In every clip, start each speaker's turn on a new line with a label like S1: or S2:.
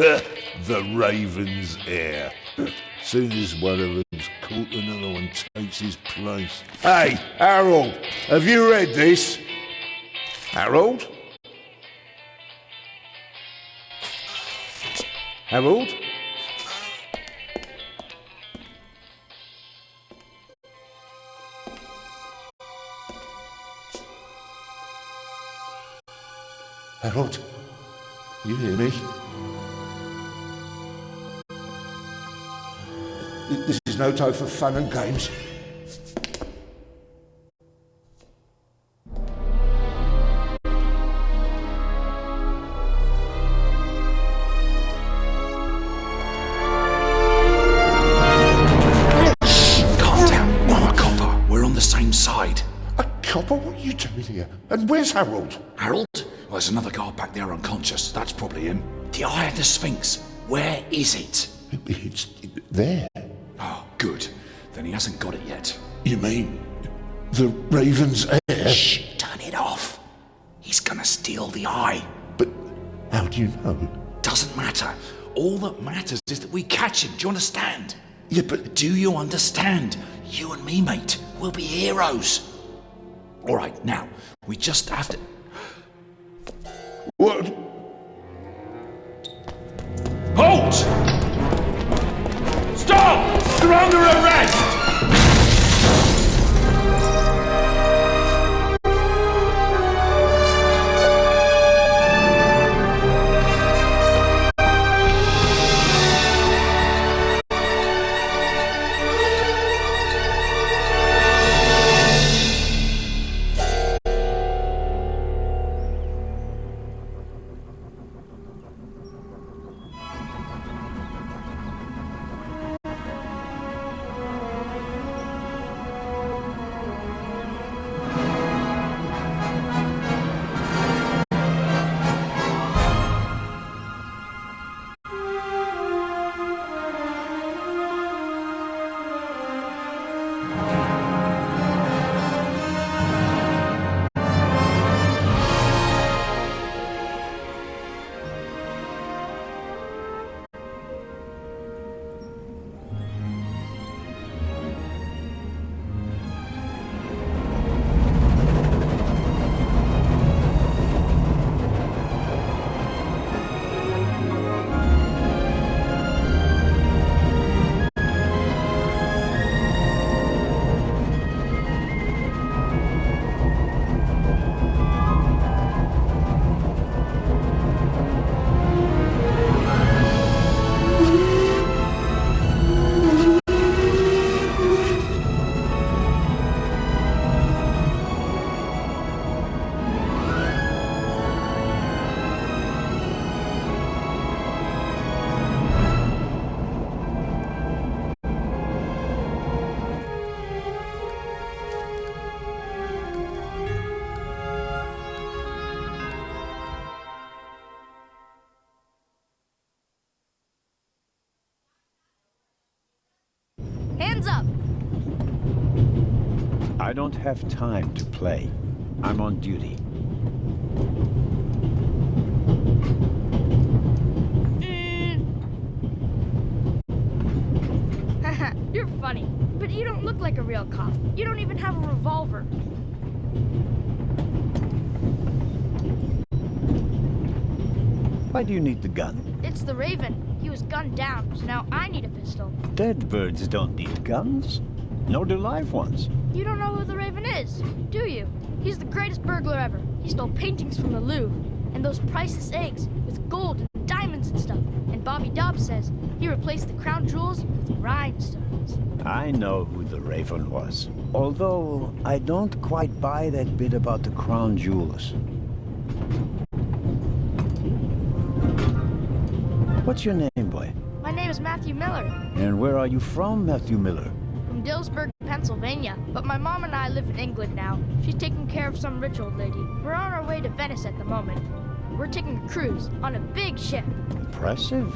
S1: The Raven's heir. Soon as one of them's caught, another one takes his place. Hey, Harold, have you read this? Harold? Harold? Harold? You hear me? This is no time for fun and games. Copper, what are you doing here? And where's Harold?
S2: Harold? Well, there's another guard back there unconscious. That's probably him. The Eye of the Sphinx. Where is it?
S1: It's there.
S2: Oh, good. Then he hasn't got it yet.
S1: You mean the Raven's heir?
S2: Shh! Turn it off. He's gonna steal the eye.
S1: But how do you know?
S2: Doesn't matter. All that matters is that we catch him. Do you understand?
S1: Yeah, but...
S2: Do you understand? You and me, mate. We'll be heroes. All right, now, we just have to...
S1: What?
S2: Halt! Stop! You're under arrest!
S3: Hands up!
S4: I don't have time to play. I'm on duty.
S3: Haha, you're funny. But you don't look like a real cop. You don't even have a revolver.
S4: Why do you need the gun?
S3: It's the Raven. He was gunned down, so now I need a pistol.
S4: Dead birds don't need guns. Nor do live ones.
S3: You don't know who the Raven is, do you? He's the greatest burglar ever. He stole paintings from the Louvre, and those priceless eggs with gold and diamonds and stuff. And Bobby Dobbs says he replaced the crown jewels with rhinestones.
S4: I know who the Raven was. Although, I don't quite buy that bit about the crown jewels. What's your name, boy?
S3: My name is Matthew Miller.
S4: And where are you from, Matthew Miller?
S3: From Dillsburg, Pennsylvania. But my mom and I live in England now. She's taking care of some rich old lady. We're on our way to Venice at the moment. We're taking a cruise on a big ship.
S4: Impressive.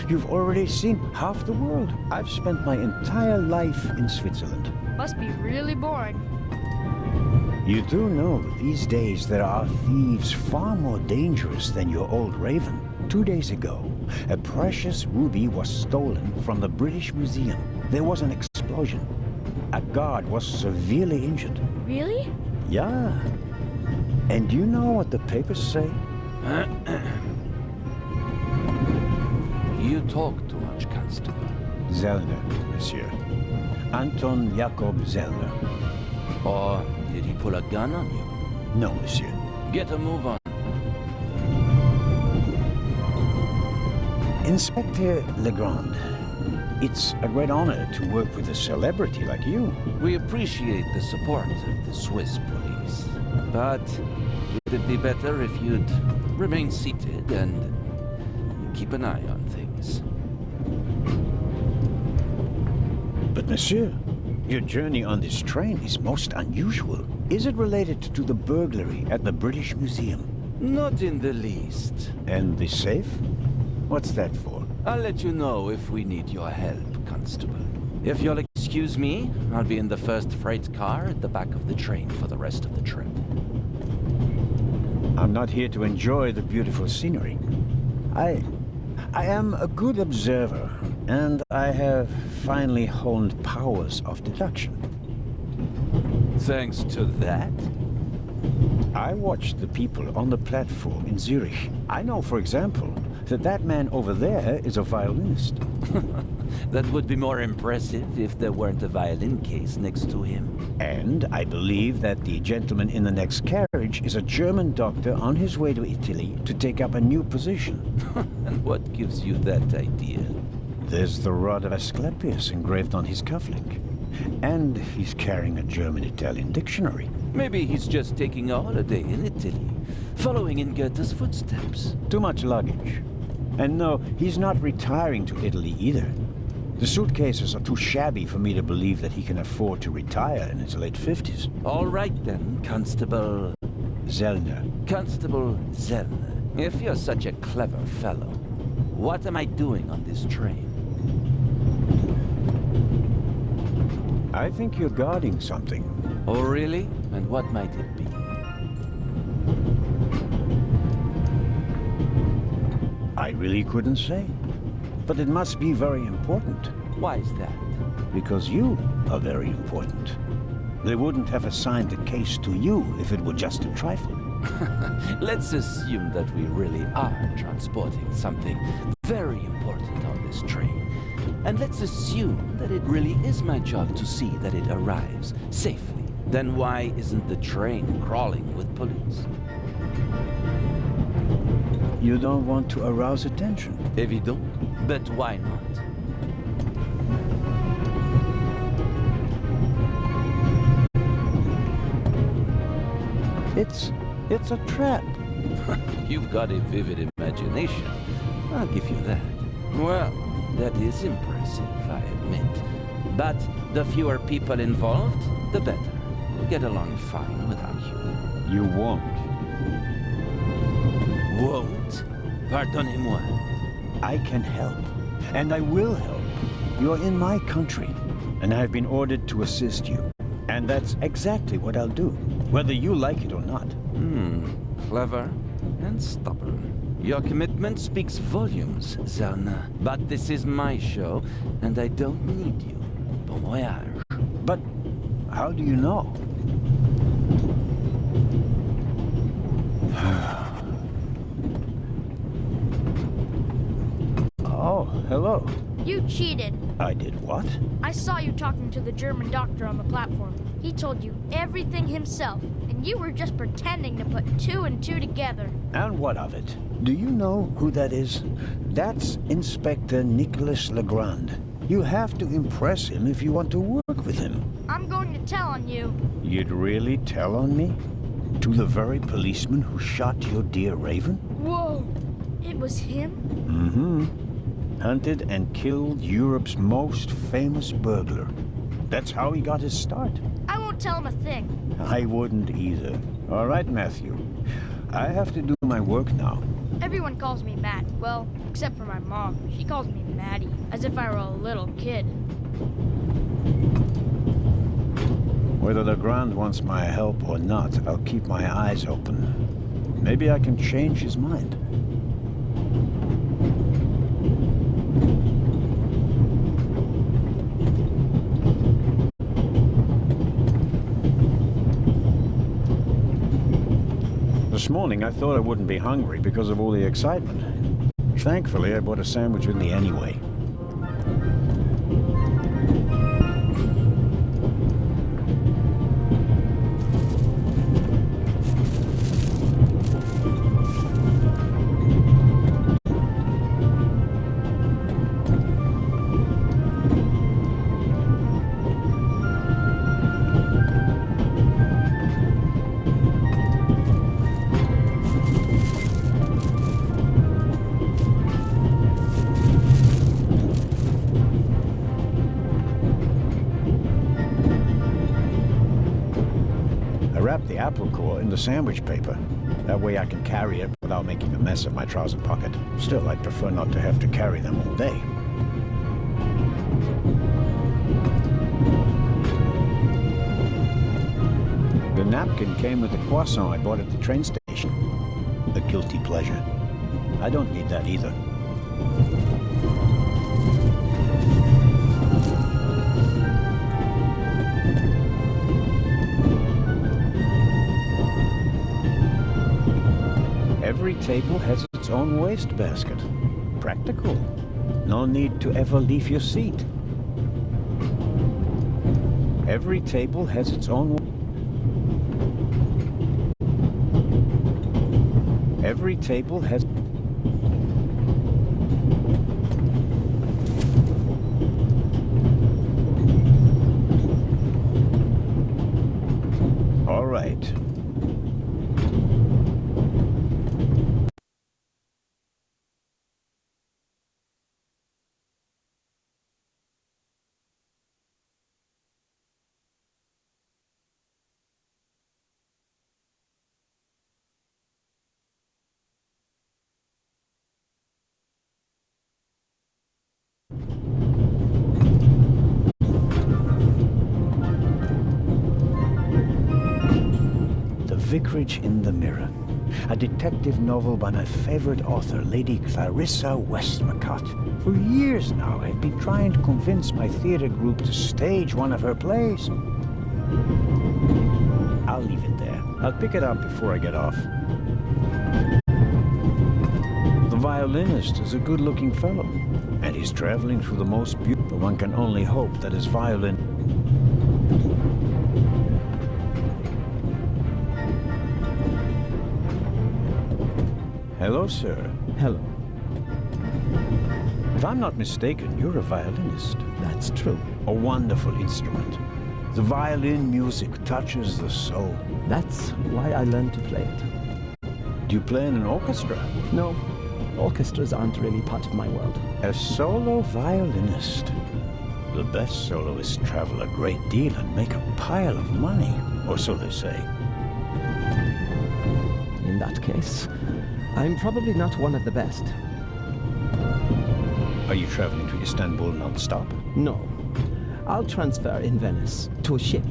S4: You've already seen half the world. I've spent my entire life in Switzerland.
S3: Must be really boring.
S4: You do know these days there are thieves far more dangerous than your old Raven. 2 days ago, A precious ruby was stolen from the British Museum. There was an explosion. A guard was severely injured.
S3: Really?
S4: Yeah. And do you know what the papers say?
S5: You talk too much, Constable.
S4: Zellner, monsieur. Anton Jakob Zellner.
S5: Or did he pull a gun on you?
S4: No, monsieur.
S5: Get a move on.
S4: Inspector Legrand, it's a great honor to work with a celebrity like you.
S5: We appreciate the support of the Swiss police. But would it be better if you'd remain seated and keep an eye on things?
S4: But monsieur, your journey on this train is most unusual. Is it related to the burglary at the British Museum?
S5: Not in the least.
S4: And the safe? What's that for?
S5: I'll let you know if we need your help, Constable. If you'll excuse me, I'll be in the first freight car at the back of the train for the rest of the trip.
S4: I'm not here to enjoy the beautiful scenery. I am a good observer, and I have finally honed powers of deduction.
S5: Thanks to that?
S4: I watched the people on the platform in Zurich. I know, for example, that man over there is a violinist.
S5: That would be more impressive if there weren't a violin case next to him.
S4: And I believe that the gentleman in the next carriage is a German doctor on his way to Italy to take up a new position.
S5: And what gives you that idea?
S4: There's the rod of Asclepius engraved on his cufflink. And he's carrying a German-Italian dictionary.
S5: Maybe he's just taking a holiday in Italy, following in Goethe's footsteps.
S4: Too much luggage. And no, he's not retiring to Italy either. The suitcases are too shabby for me to believe that he can afford to retire in his late 50s.
S5: All right then, Constable...
S4: Zellner.
S5: Constable Zellner. If you're such a clever fellow, what am I doing on this train?
S4: I think you're guarding something.
S5: Oh, really? And what might it be?
S4: I really couldn't say. But it must be very important.
S5: Why is that?
S4: Because you are very important. They wouldn't have assigned the case to you if it were just a trifle.
S5: Let's assume that we really are transporting something very important on this train. And let's assume that it really is my job to see that it arrives safely. Then why isn't the train crawling with police?
S4: You don't want to arouse attention.
S5: Évident. But why not?
S4: It's a trap.
S5: You've got a vivid imagination. I'll give you that. Well, that is impressive, I admit. But the fewer people involved, the better. We'll get along fine without you.
S4: You won't.
S5: Won't? Pardonnez-moi.
S4: I can help. And I will help. You're in my country. And I've been ordered to assist you. And that's exactly what I'll do, whether you like it or not.
S5: Clever and stubborn. Your commitment speaks volumes, Zellner. But this is my show, and I don't need you. Bon voyage.
S4: But how do you know? Oh, hello.
S3: You cheated.
S4: I did what?
S3: I saw you talking to the German doctor on the platform. He told you everything himself, and you were just pretending to put two and two together.
S4: And what of it? Do you know who that is? That's Inspector Nicholas Legrand. You have to impress him if you want to work with him.
S3: I'm going to tell on you.
S4: You'd really tell on me? To the very policeman who shot your dear Raven?
S3: Whoa! It was him?
S4: Mm-hmm. Hunted and killed Europe's most famous burglar. That's how he got his start.
S3: I won't tell him a thing.
S4: I wouldn't either. All right, Matthew. I have to do my work now.
S3: Everyone calls me Matt. Well, except for my mom. She calls me Maddie, as if I were a little kid.
S4: Whether Legrand wants my help or not, I'll keep my eyes open. Maybe I can change his mind. This morning I thought I wouldn't be hungry because of all the excitement. Thankfully, I bought a sandwich with me anyway. The apple core in the sandwich paper. That way I can carry it without making a mess of my trouser pocket. Still, I'd prefer not to have to carry them all day. The napkin came with the croissant I bought at the train station. A guilty pleasure. I don't need that either. Every table has its own wastebasket. Practical. No need to ever leave your seat. Every table has its own... Every table has... All right. Vicarage in the Mirror, a detective novel by my favorite author, Lady Clarissa Westmacott. For years now, I've been trying to convince my theater group to stage one of her plays. I'll leave it there. I'll pick it up before I get off. The violinist is a good-looking fellow, and he's traveling through the most beautiful. One can only hope that his violin... Hello, sir.
S5: Hello.
S4: If I'm not mistaken, you're a violinist.
S5: That's true.
S4: A wonderful instrument. The violin music touches the soul.
S5: That's why I learned to play it.
S4: Do you play in an orchestra?
S5: No, orchestras aren't really part of my world.
S4: A solo violinist. The best soloists travel a great deal and make a pile of money, or so they say.
S5: In that case, I'm probably not one of the best.
S4: Are you traveling to Istanbul non-stop?
S5: No. I'll transfer in Venice to a ship.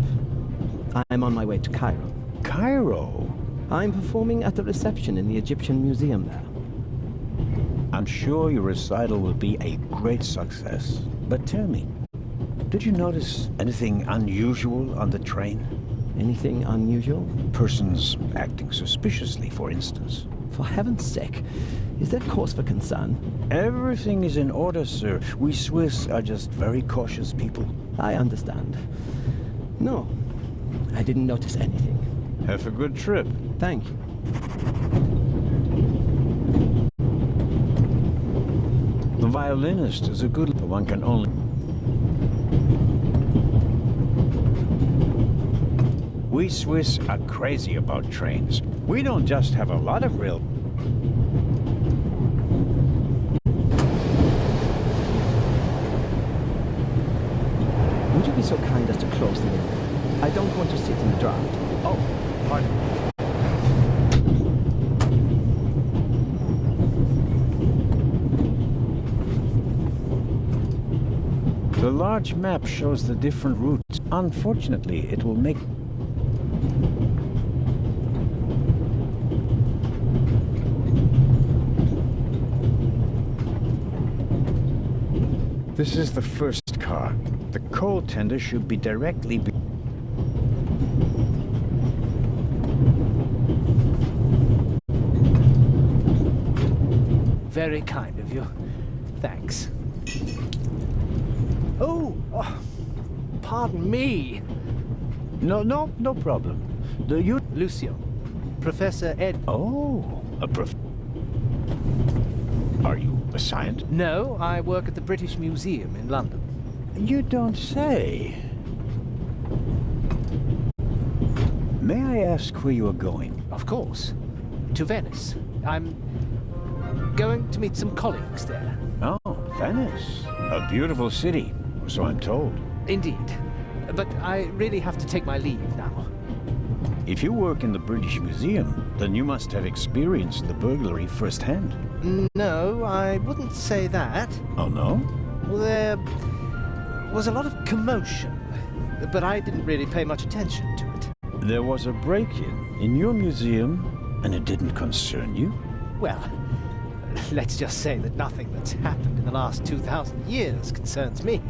S5: I'm on my way to Cairo.
S4: Cairo?
S5: I'm performing at the reception in the Egyptian Museum there.
S4: I'm sure your recital will be a great success. But tell me, did you notice anything unusual on the train?
S5: Anything unusual?
S4: Persons acting suspiciously, for instance.
S5: For heaven's sake, is there cause for concern?
S4: Everything is in order, sir. We Swiss are just very cautious people.
S5: I understand. No, I didn't notice anything.
S4: Have a good trip.
S5: Thank you.
S4: The violinist is a good... One can only... We Swiss are crazy about trains. We don't just have a lot of rail...
S5: Would you be so kind as to close the window? I don't want to sit in the draft.
S4: Oh, pardon me. The large map shows the different routes. Unfortunately, it will make... This is the first car. The coal tender should be directly be...
S6: very kind of you. Thanks. Pardon me.
S4: No problem.
S6: Lucio. Professor Ed.
S4: Oh, Are you a scientist?
S6: No, I work at the British Museum in London.
S4: You don't say. May I ask where you are going?
S6: Of course. To Venice. I'm going to meet some colleagues there.
S4: Oh, Venice. A beautiful city, so I'm told.
S6: Indeed. But I really have to take my leave now.
S4: If you work in the British Museum, then you must have experienced the burglary firsthand.
S6: No, I wouldn't say that.
S4: Oh, no?
S6: There was a lot of commotion, but I didn't really pay much attention to it.
S4: There was a break-in in your museum, and it didn't concern you?
S6: Well, let's just say that nothing that's happened in the last 2,000 years concerns me.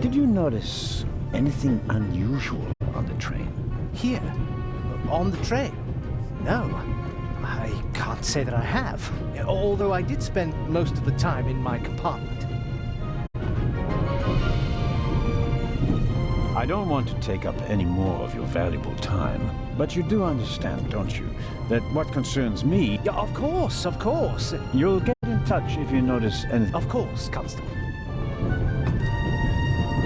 S4: Did you notice anything unusual on the train?
S6: Here? On the train? No. I can't say that I have. Although I did spend most of the time in my compartment.
S4: I don't want to take up any more of your valuable time, but you do understand, don't you, that what concerns me...
S6: Yeah, of course, of course.
S4: You'll get in touch if you notice anything.
S6: Of course, Constable.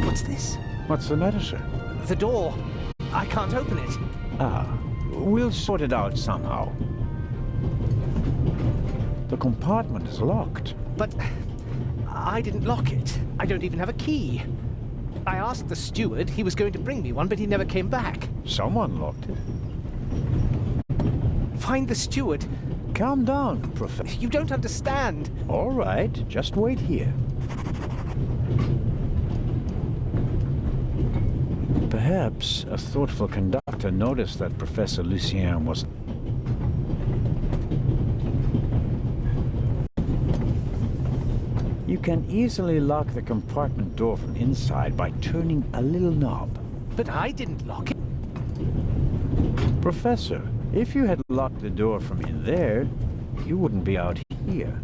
S6: What's this?
S4: What's the matter, sir?
S6: The door. I can't open it.
S4: Ah, we'll sort it out somehow. The compartment is locked.
S6: But I didn't lock it. I don't even have a key. I asked the steward. He was going to bring me one, but he never came back.
S4: Someone locked it.
S6: Find the steward.
S4: Calm down, Professor.
S6: You don't understand.
S4: All right, just wait here. Perhaps a thoughtful conductor noticed that Professor Lucien was... You can easily lock the compartment door from inside by turning a little knob.
S6: But I didn't lock it.
S4: Professor, if you had locked the door from in there, you wouldn't be out here.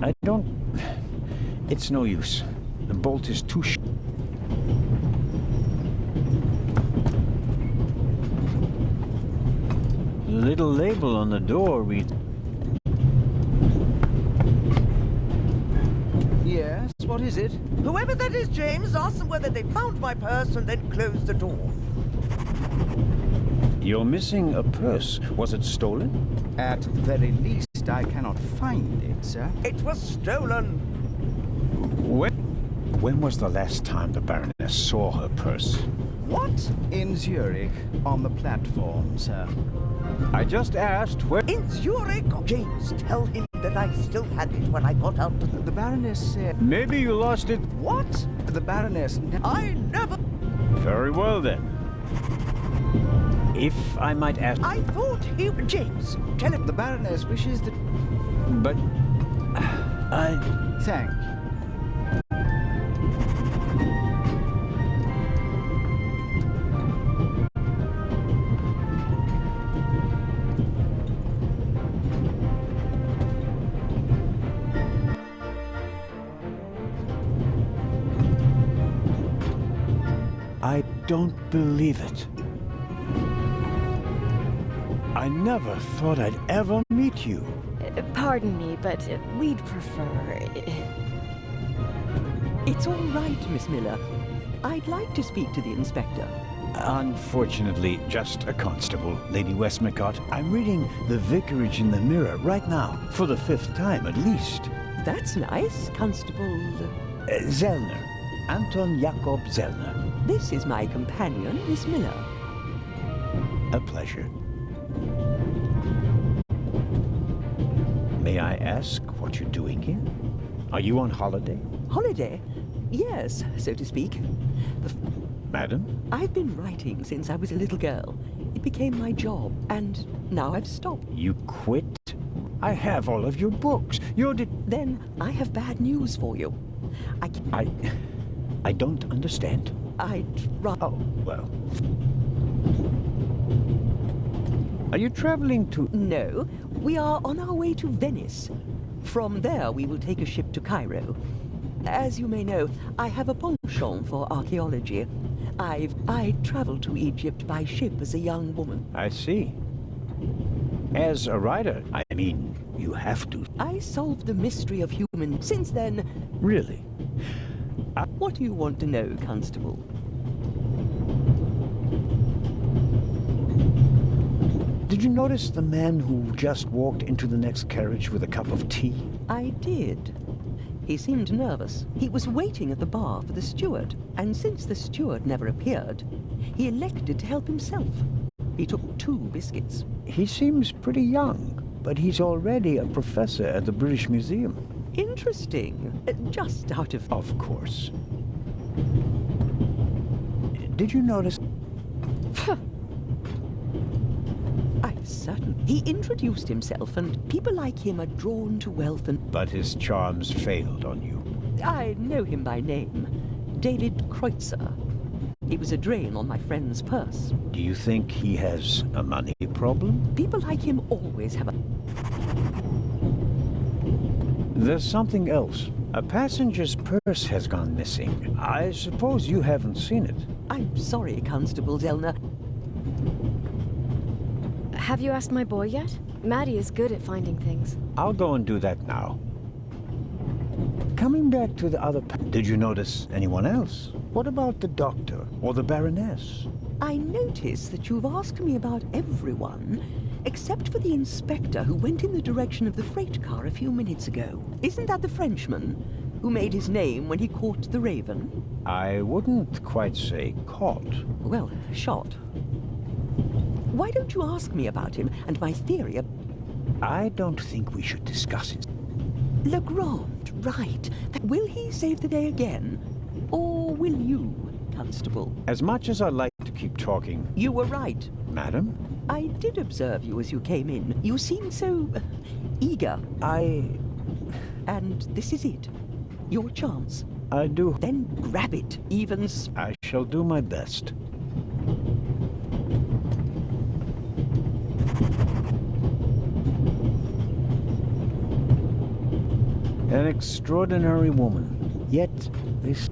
S4: I don't... It's no use. The bolt is too short. The little label on the door reads...
S7: Yes, what is it?
S8: Whoever that is, James, ask them whether they found my purse and then closed the door.
S4: You're missing a purse. Was it stolen?
S7: At the very least, I cannot find it, sir.
S8: It was stolen.
S4: When was the last time the Baroness saw her purse?
S8: What?
S7: In Zurich, on the platform, sir.
S4: I just asked where...
S8: In Zurich? James, tell him that I still had it when I got out to
S7: The Baroness said...
S4: Maybe you lost it.
S8: What?
S7: The Baroness...
S8: I never...
S4: Very well, then. If I might ask...
S8: I thought he... James, tell him...
S7: The Baroness wishes that...
S4: But...
S7: Thank you.
S4: I don't believe it. I never thought I'd ever meet you.
S9: Pardon me, but we'd prefer...
S10: It's all right, Miss Miller. I'd like to speak to the inspector.
S4: Unfortunately, just a constable, Lady Westmacott. I'm reading The Vicarage in the Mirror right now, for the 5th time at least.
S10: That's nice, Constable...
S4: Zellner. Anton Jakob Zellner.
S10: This is my companion, Miss Miller.
S4: A pleasure. May I ask what you're doing here? Are you on holiday?
S10: Holiday? Yes, so to speak.
S4: Madam?
S10: I've been writing since I was a little girl. It became my job, and now I've stopped.
S4: You quit? I have all of your books.
S10: Then I have bad news for you.
S4: I don't understand.
S10: I'd rather...
S4: Oh, well. Are you traveling to...
S10: No, we are on our way to Venice. From there, we will take a ship to Cairo. As you may know, I have a penchant for archaeology. I traveled to Egypt by ship as a young woman.
S4: I see. As a writer, I mean, you have to.
S10: I solved the mystery of human. Since then...
S4: Really?
S10: What do you want to know, Constable?
S4: Did you notice the man who just walked into the next carriage with a cup of tea?
S10: I did. He seemed nervous. He was waiting at the bar for the steward, and since the steward never appeared, he elected to help himself. He took 2 biscuits.
S4: He seems pretty young, but he's already a professor at the British Museum.
S10: Interesting. Just out of...
S4: Of course. Did you notice...
S10: I certainly... He introduced himself, and people like him are drawn to wealth and...
S4: But his charms failed on you.
S10: I know him by name. David Kreutzer. He was a drain on my friend's purse.
S4: Do you think he has a money problem?
S10: People like him always have a...
S4: There's something else. A passenger's purse has gone missing. I suppose you haven't seen it.
S10: I'm sorry, Constable Zellner.
S9: Have you asked my boy yet? Maddie is good at finding things.
S4: I'll go and do that now. Coming back to the other... Did you notice anyone else? What about the doctor or the Baroness?
S10: I notice that you've asked me about everyone, except for the inspector who went in the direction of the freight car a few minutes ago. Isn't that the Frenchman who made his name when he caught the Raven?
S4: I wouldn't quite say caught.
S10: Well, shot. Why don't you ask me about him and my theory of...
S4: I don't think we should discuss it.
S10: Legrand, right. Will he save the day again? Or will you, Constable?
S4: As much as I'd like to keep talking...
S10: You were right.
S4: Madam?
S10: I did observe you as you came in. You seemed so... eager. And this is it. Your chance.
S4: I do.
S10: Then grab it, even...
S4: I shall do my best. An extraordinary woman. Yet, this...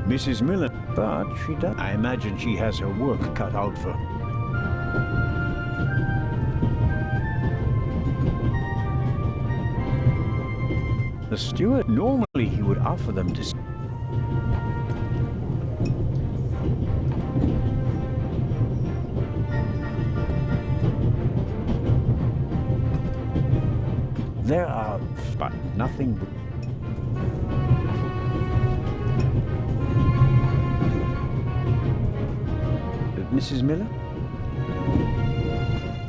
S4: Mrs. Miller, but she does. I imagine she has her work cut out for. The steward, normally he would offer them to... There are, but nothing... Mrs. Miller?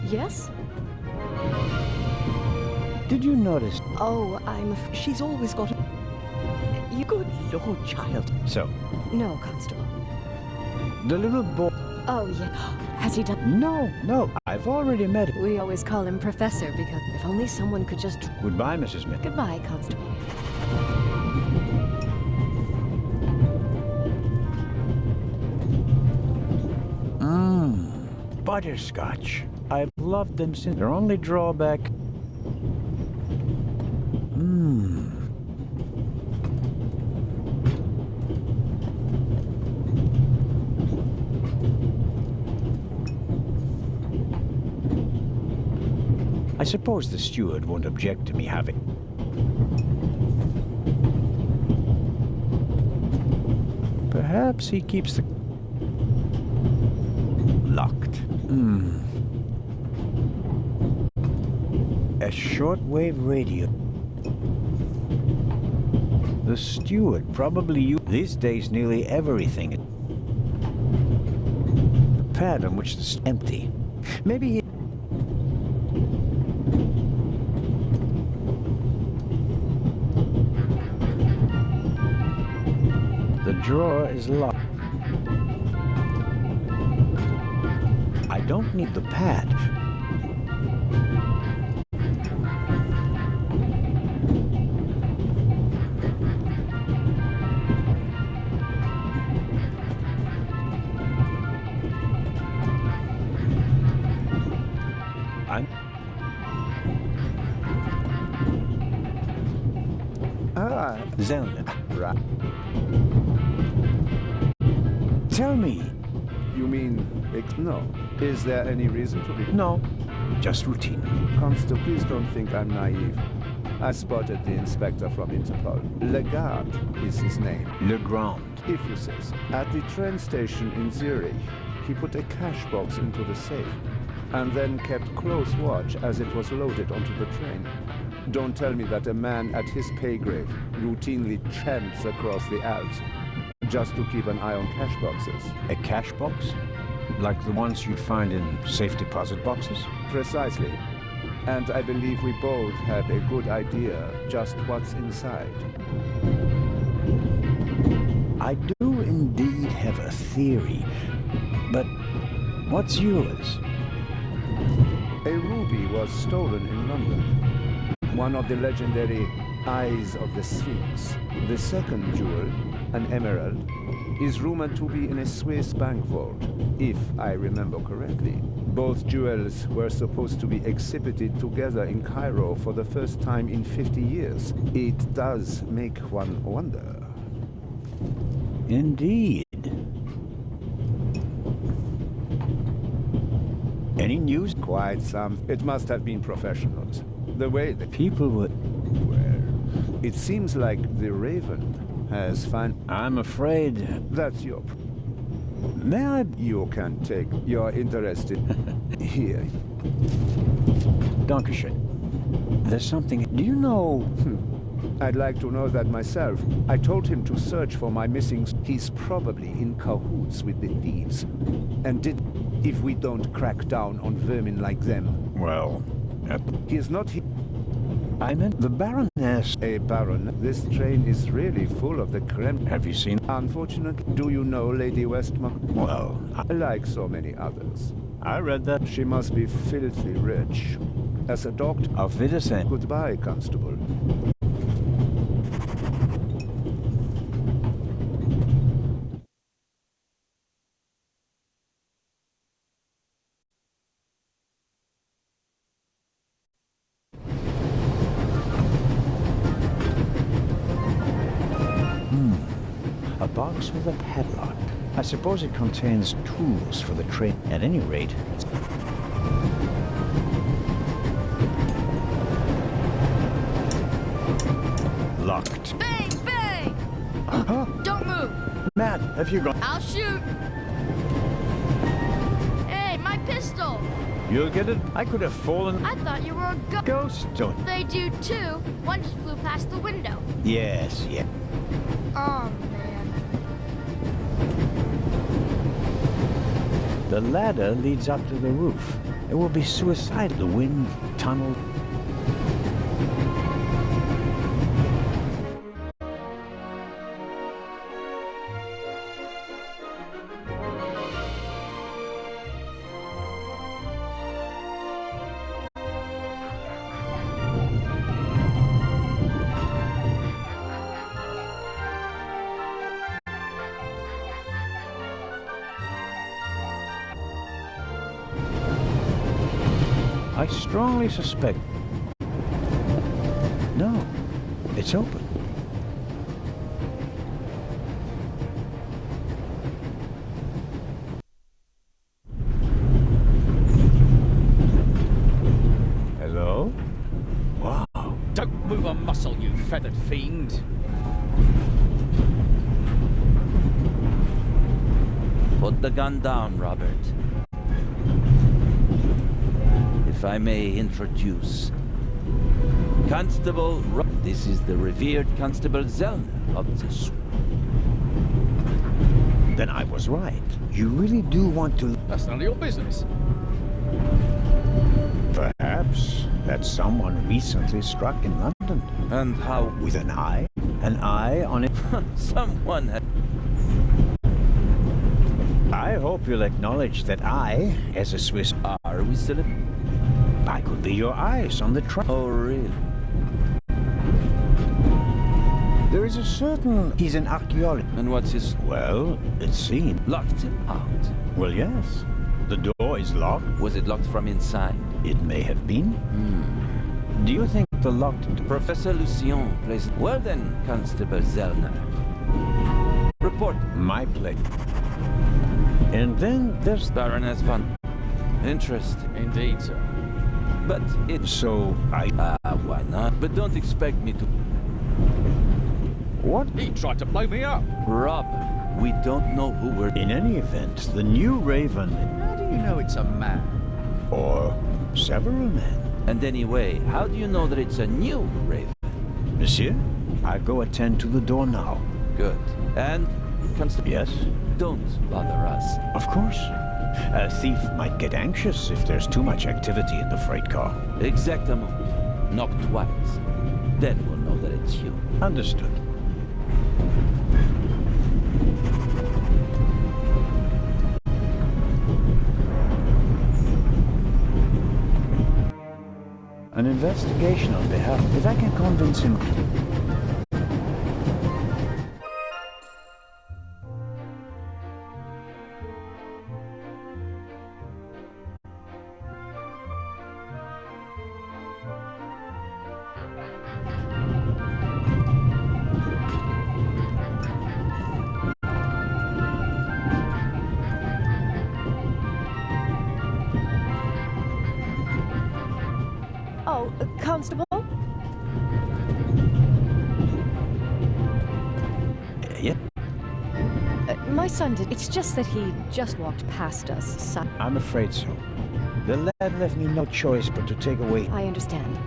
S9: Yes?
S4: Did you notice?
S9: Oh,
S10: She's always got a... You good Lord, child.
S4: So?
S9: No, Constable.
S4: The little boy...
S9: Oh, yeah. Has he done...
S4: No. I've already met him.
S9: We always call him Professor because if only someone could just...
S4: Goodbye, Mrs. Miller.
S9: Goodbye, Constable.
S4: Butterscotch. I've loved them since. Their only drawback... I suppose the steward won't object to me having... Perhaps he keeps the... Locked. A shortwave radio. The steward probably used... These days, nearly everything... pad on which to empty. Maybe he... The drawer is locked. I don't need the pad. Zelda.
S7: Right.
S4: Tell me.
S7: You mean, no. Is there any reason to be?
S4: No, just routine.
S7: Constable, please don't think I'm naive. I spotted the inspector from Interpol. Legrand is his name.
S4: Legrand.
S7: If you say so. At the train station in Zurich, he put a cash box into the safe, and then kept close watch as it was loaded onto the train. Don't tell me that a man at his pay grade routinely tramps across the Alps just to keep an eye on cash boxes.
S4: A cash box? Like the ones you'd find in safe deposit boxes?
S7: Precisely. And I believe we both have a good idea just what's inside.
S4: I do indeed have a theory, but what's yours?
S7: A ruby was stolen in London. One of the legendary Eyes of the Sphinx. The second jewel, an emerald, is rumored to be in a Swiss bank vault, if I remember correctly. Both jewels were supposed to be exhibited together in Cairo for the first time in 50 years. It does make one wonder.
S4: Indeed. Any news?
S7: Quite some. It must have been professionals. The way the
S4: People would...
S7: Well, it seems like the Raven has found...
S4: I'm afraid...
S7: That's your...
S4: May I...
S7: You can take... You're interested... Here.
S4: Dankeschön. There's something... Do you know...
S7: I'd like to know that myself. I told him to search for my missing... He's probably in cahoots with the thieves. And if we don't crack down on vermin like them...
S4: Well...
S7: He is not...
S4: I meant the Baroness.
S7: A baron. This train is really full of the creme.
S4: Have you seen...
S7: Unfortunately, do you know Lady Westmark?
S4: Well,
S7: Like so many others.
S4: I read that.
S7: She must be filthy rich. As a doctor...
S4: Auf Wiedersehen.
S7: Goodbye, Constable.
S4: A box with a padlock. I suppose it contains tools for the train. At any rate, it's... Locked.
S3: Bang! Bang!
S4: Huh?
S3: Don't move!
S4: Matt, have you got...
S3: I'll shoot! Hey, my pistol!
S4: You'll get it? I could have fallen...
S3: I thought you were a
S4: Ghost, don't...
S3: They do too. One just flew past the window.
S4: Yes, yeah.
S3: Oh, man.
S4: The ladder leads up to the roof. It will be suicidal. The wind, tunnel... I strongly suspect... No, it's open. Hello? Wow.
S11: Don't move a muscle, you feathered fiend.
S5: Put the gun down, Robert. If I may introduce... Constable This is the revered Constable Zellner of the...
S4: Then I was right. You really do want to...
S11: That's none of your business.
S4: Perhaps that someone recently struck in London.
S5: And how?
S4: With an eye? An eye on it?
S5: Someone had...
S4: I hope you'll acknowledge that I, as a Swiss...
S5: Are we still...
S4: I could be your eyes on the train.
S5: Oh, really?
S4: There is a certain... He's an archaeologist.
S5: And what's his...
S4: Well, it seems...
S5: Locked him out?
S4: Well, yes. The door is locked.
S5: Was it locked from inside?
S4: It may have been. Do you think the locked...
S5: Professor Lucien plays... Well then, Constable Zellner. Report.
S4: My place. And then there's...
S5: Baroness von... Interesting.
S11: Indeed, sir.
S5: But it...
S4: So,
S5: why not? But don't expect me to...
S4: What?
S11: He tried to blow me up.
S5: Rob, we don't know who we're...
S4: In any event, the new Raven...
S11: How do you know it's a man?
S4: Or several men.
S5: And anyway, how do you know that it's a new Raven?
S4: Monsieur, I go attend to the door now.
S5: Good. And, Constable...
S4: Yes?
S5: Don't bother us.
S4: Of course. A thief might get anxious if there's too much activity in the freight car.
S5: Exactement. Knock twice. Then we'll know that it's you.
S4: Understood. An investigation on behalf... If I can convince him...
S9: Oh, Constable?
S4: Yeah?
S9: My son did. It's just that he just walked past us, son.
S4: I'm afraid so. The lad left me no choice but to take away...
S9: I understand.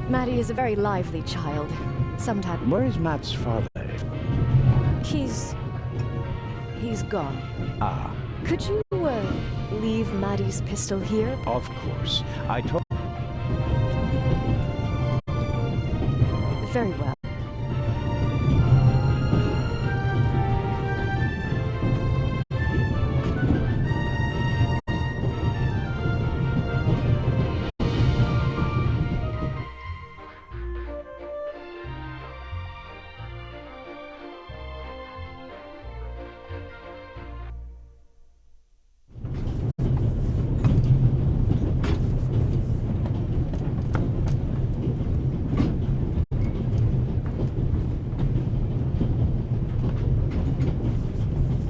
S9: Maddie is a very lively child. Sometimes...
S4: Where is Matt's father?
S9: He's gone.
S4: Ah,
S9: Could you, leave Maddie's pistol here?
S4: of course. I told...
S9: Very well.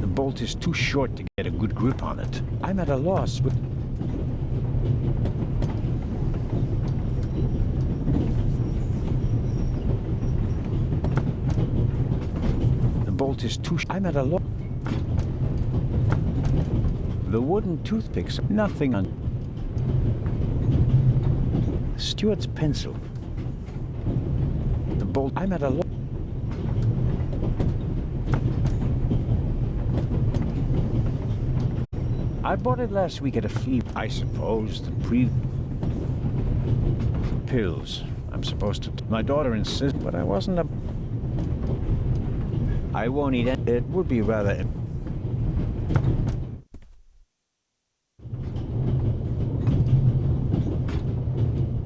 S4: The bolt is too short to get a good grip on it. I'm at a loss with... The bolt is too... I'm at a loss. The wooden toothpicks... Nothing on... Stuart's pencil. The bolt... I'm at a loss. I bought it last week at a flea. I suppose the pills. I'm supposed to... My daughter insists, but I wasn't a... I won't eat it. It would be rather...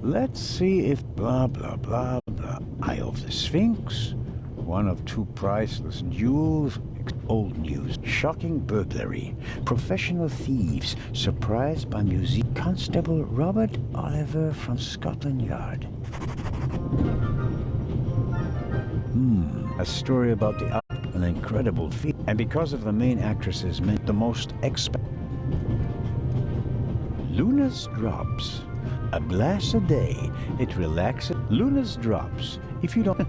S4: Let's see if blah, blah, blah, blah. Eye of the Sphinx. One of two priceless jewels. Old news. Shocking burglary. Professional thieves surprised by museum. Constable Robert Oliver from Scotland Yard. A story about an incredible feat. And because of the main actress's meant the most Luna's Drops. A glass a day. It relaxes. Luna's Drops. If you don't...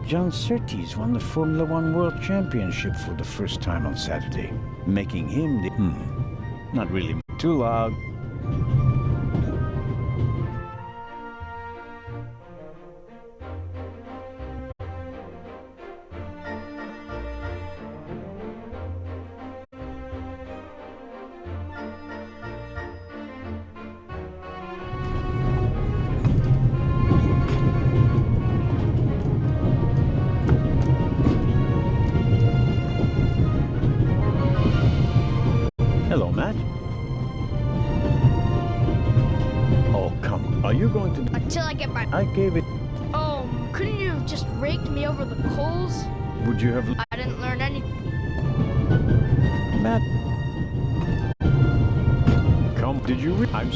S4: John Surtees won the Formula One World Championship for the first time on Saturday, making him the... Not really too loud. Are you going to...
S3: Until I get my...
S4: I gave it...
S3: Oh, couldn't you have just raked me over the coals?
S4: Would you have...
S3: I didn't learn anything.
S4: Matt... Come, did you... I'm...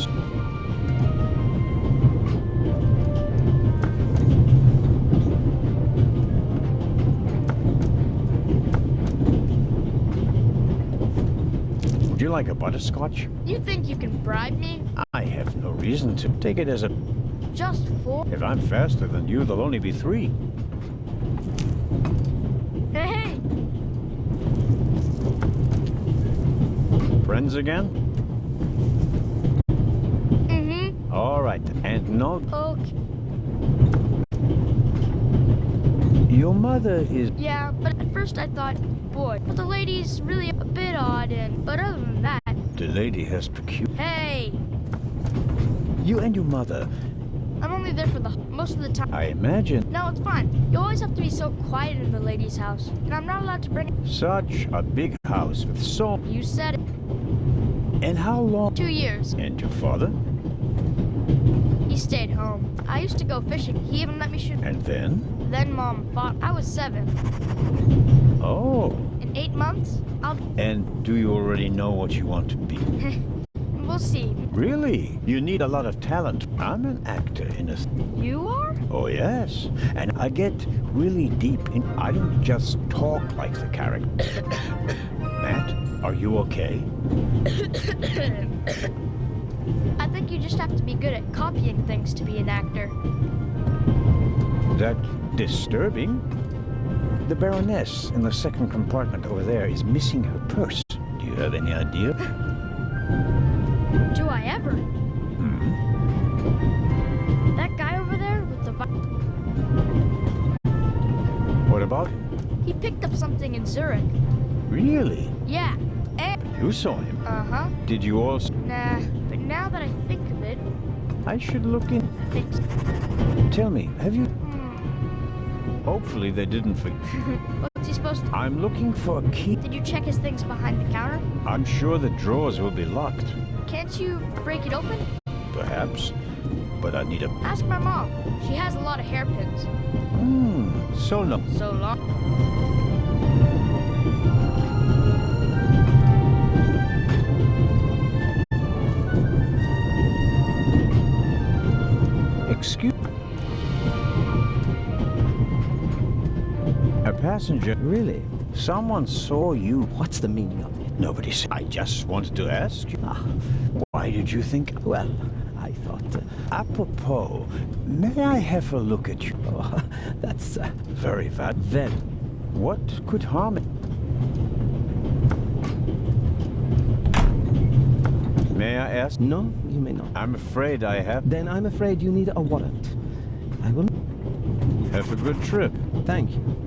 S4: Would you like a butterscotch?
S3: You think you can bribe me?
S4: I have no reason to. Take it as a...
S3: Just 4?
S4: If I'm faster than you, there'll only be 3.
S3: Hey!
S4: Friends again?
S3: Mm-hmm.
S4: All right, and no...
S3: Okay.
S4: Your mother is...
S3: Yeah, but at first I thought, boy, but the lady's really a bit odd and... But other than that...
S4: The lady has peculiar...
S3: Hey!
S4: You and your mother...
S3: I'm only there for the most of the time.
S4: I imagine...
S3: No, it's fine. You always have to be so quiet in the lady's house. And I'm not allowed to bring...
S4: Such a big house with so...
S3: You said it.
S4: And how long...
S3: 2 years.
S4: And your father?
S3: He stayed home. I used to go fishing. He even let me shoot.
S4: And then?
S3: Then Mom fought. I was 7.
S4: Oh.
S3: In 8 months, I'll...
S4: And do you already know what you want to be?
S3: We'll see.
S4: Really? You need a lot of talent. I'm an actor in a...
S3: You are?
S4: Oh, yes. And I get really deep in... I don't just talk like the character. Matt, are you okay?
S3: I think you just have to be good at copying things to be an actor.
S4: That disturbing? The Baroness in the second compartment over there is missing her purse. Do you have any idea?
S3: Do I ever?
S4: Hmm?
S3: That guy over there with the...
S4: What about him?
S3: He picked up something in Zurich.
S4: Really?
S3: Yeah. And...
S4: You saw him?
S3: Uh-huh.
S4: Did you also...
S3: Nah, but now that I think of it...
S4: I should look in...
S3: I think so.
S4: Tell me, have you... Hopefully they didn't forget.
S3: What's he supposed to...
S4: I'm looking for a key.
S3: Did you check his things behind the counter?
S4: I'm sure the drawers will be locked.
S3: Can't you break it open?
S4: Perhaps. But I need a...
S3: Ask my mom. She has a lot of hairpins.
S4: So long.
S3: So long.
S4: Excuse... A passenger? Really? Someone saw you.
S10: What's the meaning of it?
S4: Nobody said. I just wanted to ask you. Why did you think...
S10: Well, I thought...
S4: Apropos, may I have a look at you?
S10: Oh, that's...
S4: Very bad.
S10: Very.
S4: What could harm it? May I ask?
S10: No, you may not.
S4: I'm afraid I have...
S10: Then I'm afraid you need a warrant. I will...
S4: Have a good trip.
S10: Thank you.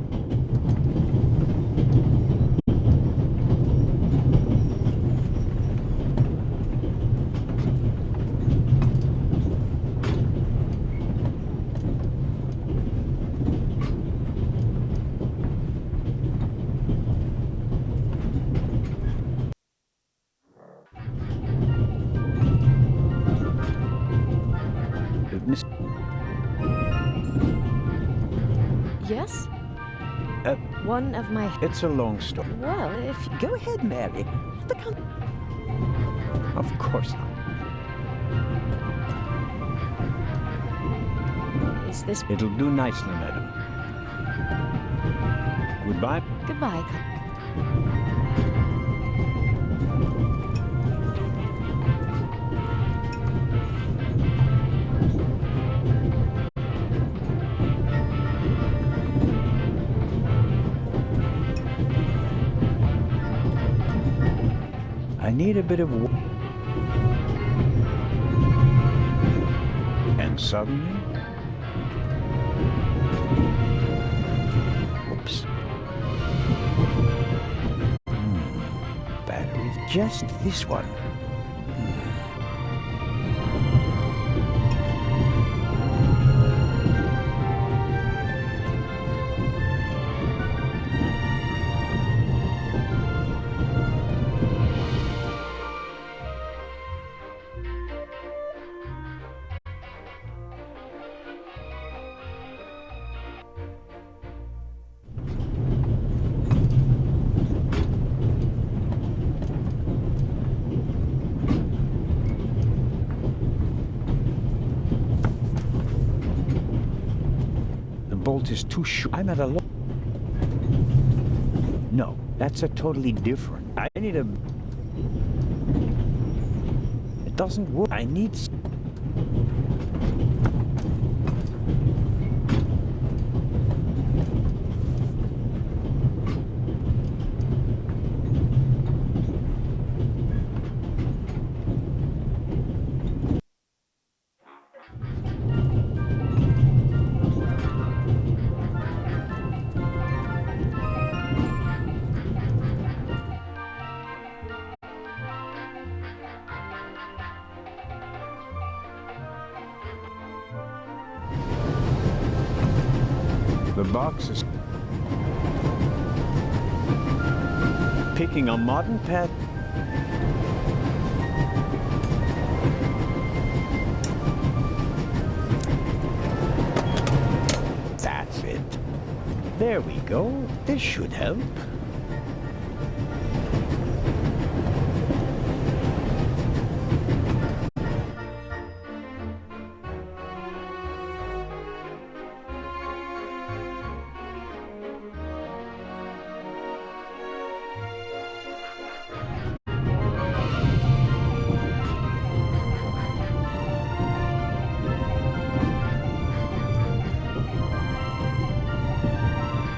S9: Yes?
S4: Uh,
S9: One of my...
S4: It's a long story.
S9: Well, if...
S10: Go ahead, Mary. The
S4: Of course not.
S9: Is this...
S4: It'll do nicely, madam. Goodbye.
S9: Goodbye.
S4: I need a bit of... And suddenly... Whoops. Battery. Just this one. bolt is too short. I'm at a low. No, that's a totally different. I need a... It doesn't work. I need... The box is picking a modern pet. That's it. There we go. This should help.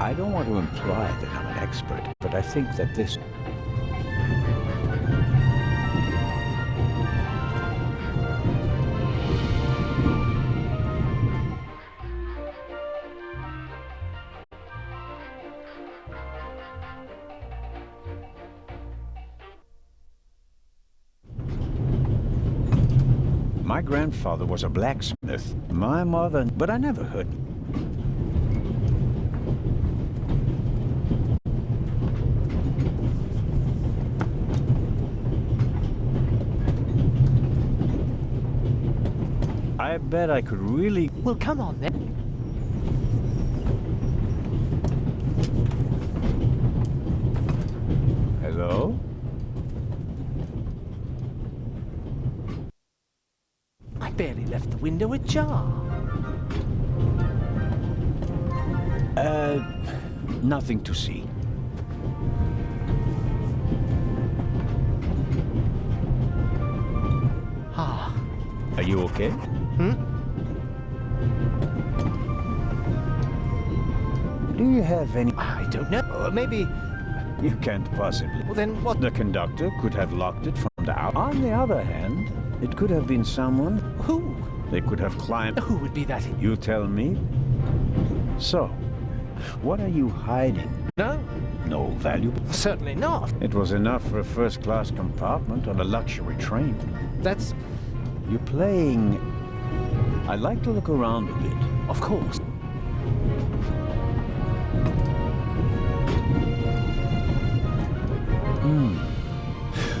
S4: I don't want to imply that I'm an expert, but I think that this... My grandfather was a blacksmith. My mother... But I never heard... I bet I could really...
S6: Well, come on then.
S4: Hello?
S6: I barely left the window ajar.
S4: Nothing to see.
S6: Ah.
S4: Are you okay? Do you have any...
S6: I don't know. Maybe...
S4: You can't possibly.
S6: Well, then what?
S4: The conductor could have locked it from the out. On the other hand, it could have been someone...
S6: Who?
S4: They could have climbed...
S6: Who would be that?
S4: You tell me. So, what are you hiding?
S6: No.
S4: No valuable?
S6: Certainly not.
S4: It was enough for a first-class compartment on a luxury train.
S6: That's...
S4: You're playing... I like to look around a bit.
S6: Of course.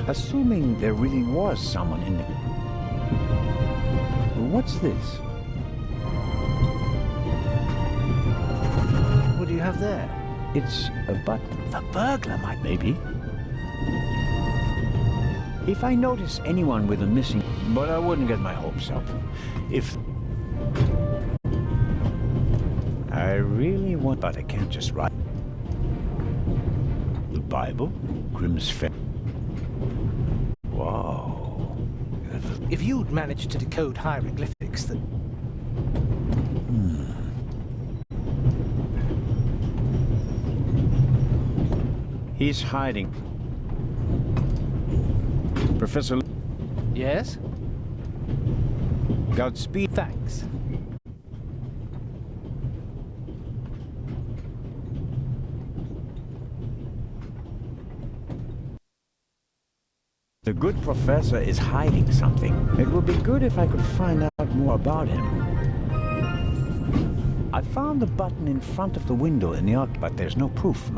S4: Assuming there really was someone in there. What's this?
S6: What do you have there?
S4: It's a button.
S6: The burglar might...
S4: Maybe. If I notice anyone with a missing... But I wouldn't get my hopes up. If... I really want... But I can't just write. The Bible? Grimm's Fair. Wow.
S6: If you'd managed to decode hieroglyphics, that...
S4: He's hiding. Professor...
S6: Yes?
S4: Godspeed.
S6: Thanks.
S4: The good professor is hiding something. It would be good if I could find out more about him. I found the button in front of the window in the arc, but there's no proof.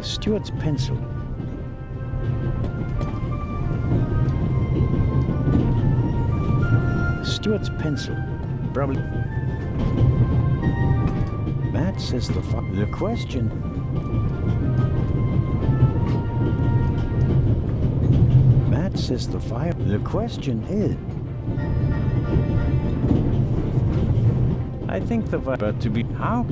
S4: Stuart's pencil. Stuart's pencil. Probably. Matt says the question. Matt says the fire. The question is. I think but to be how?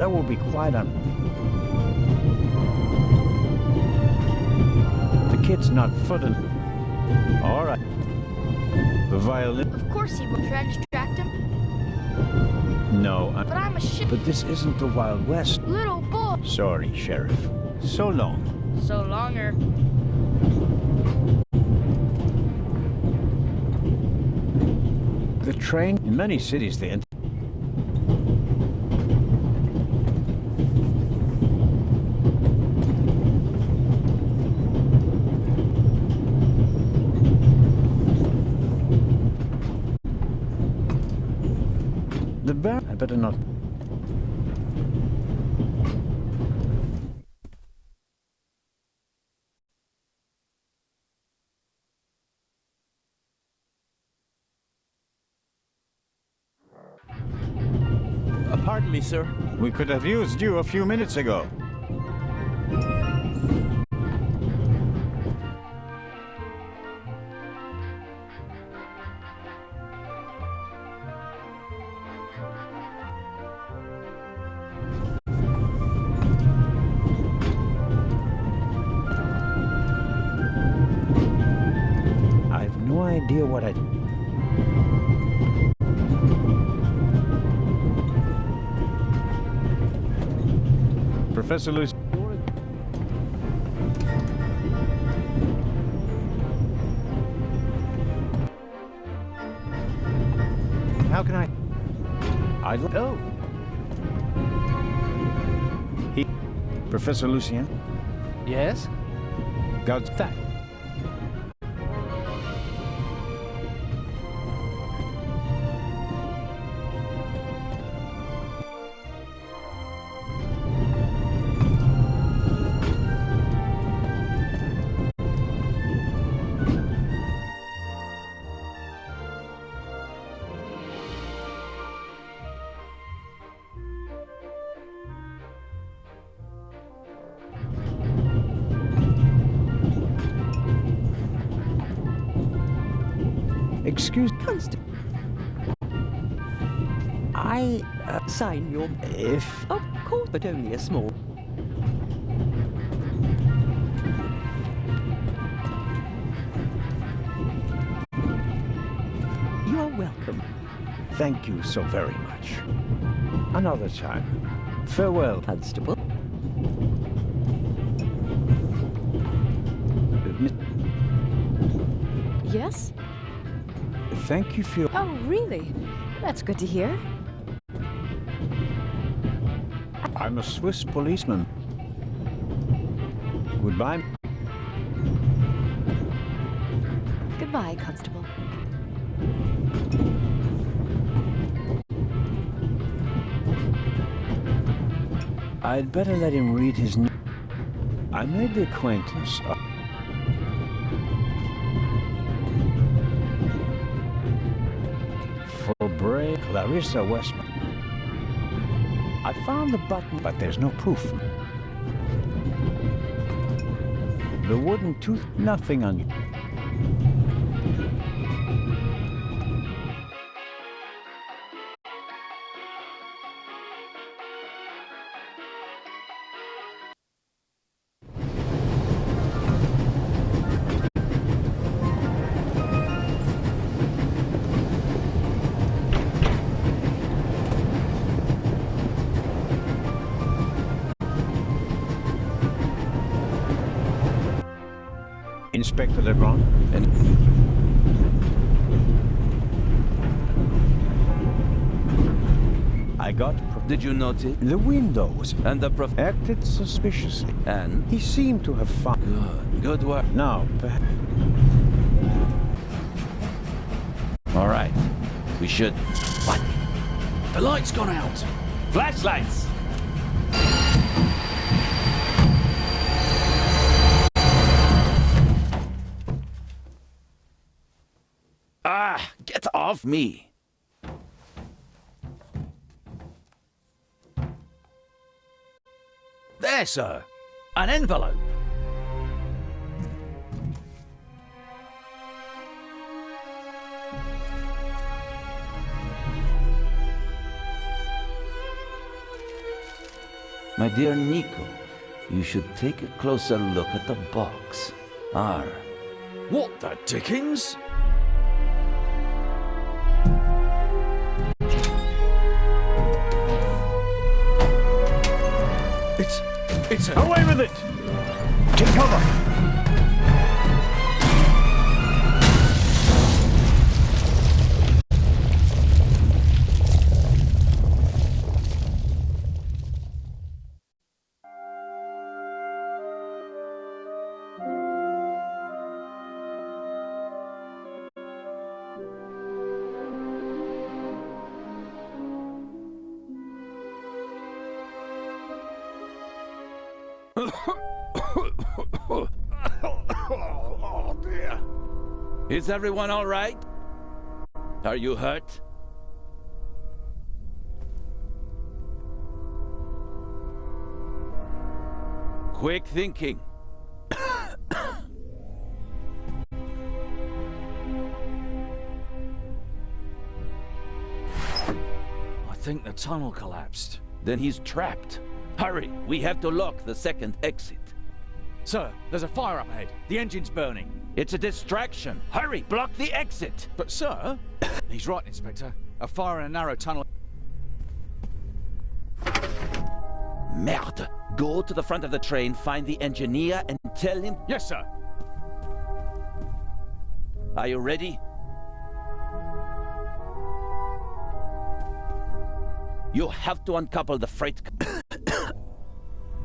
S4: That will be quite a... The kid's not footing. All right. The violin...
S3: Of course he will. Try to distract him.
S4: No,
S3: But I'm a shit.
S4: But this isn't the Wild West.
S3: Little boy.
S4: Sorry, Sheriff. So long.
S3: So longer.
S4: The train... In many cities, they... I better not.
S5: Pardon me, sir.
S4: We could have used you a few minutes ago. No idea what I... Professor Lucy...
S6: How can I...
S4: Oh! Professor Lucien?
S6: Yes?
S4: God's that. Excuse
S10: Constable. I sign your...
S4: If...
S10: Of course, but only a small... You are welcome.
S4: Thank you so very much. Another time. Farewell,
S10: Constable.
S9: Yes?
S4: Thank you for...
S9: Oh, really? That's good to hear.
S4: I'm a Swiss policeman. Goodbye.
S9: Goodbye, Constable.
S4: I'd better let him read his... I made the acquaintance of... Clarissa Westman. I found the button, but there's no proof. The wooden tooth, nothing on you. Inspector Lebron. And I got...
S5: Did you notice?
S4: The windows.
S5: And the
S4: acted suspiciously.
S5: And?
S4: He seemed to have found...
S5: Good work.
S4: Now, perhaps...
S5: All right. We should... What? The light's gone out. Flashlights! Ah, get off me!
S11: There, sir. An envelope.
S5: My dear Nico, you should take a closer look at the box. R.
S11: What the dickens? It's a...
S4: Away with it! Take cover!
S5: Oh dear. Is everyone all right? Are you hurt? Quick thinking.
S11: I think the tunnel collapsed.
S5: Then he's trapped. Hurry, we have to lock the second exit.
S11: Sir, there's a fire up ahead. The engine's burning.
S5: It's a distraction. Hurry, block the exit.
S11: But sir... He's right, Inspector. A fire in a narrow tunnel...
S5: Merde. Go to the front of the train, find the engineer, and tell him...
S11: Yes, sir.
S5: Are you ready? You have to uncouple the freight...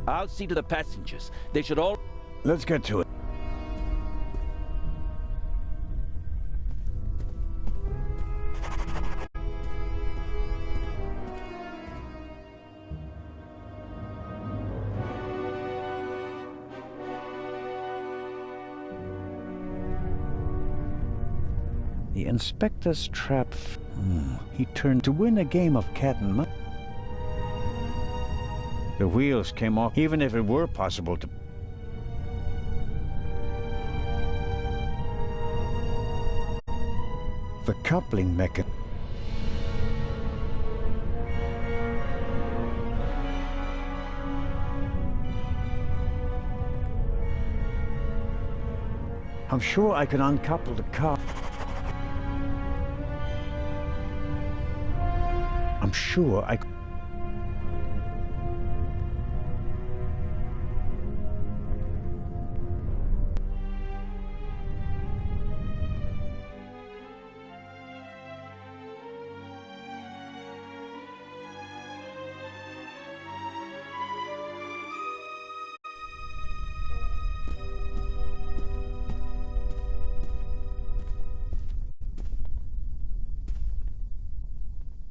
S5: I'll see to the passengers. They should all...
S4: Let's get to it. The inspector's trap... He turned to win a game of cat and mouse. The wheels came off, even if it were possible to... The coupling mechanism... I'm sure I can uncouple the car. I'm sure I...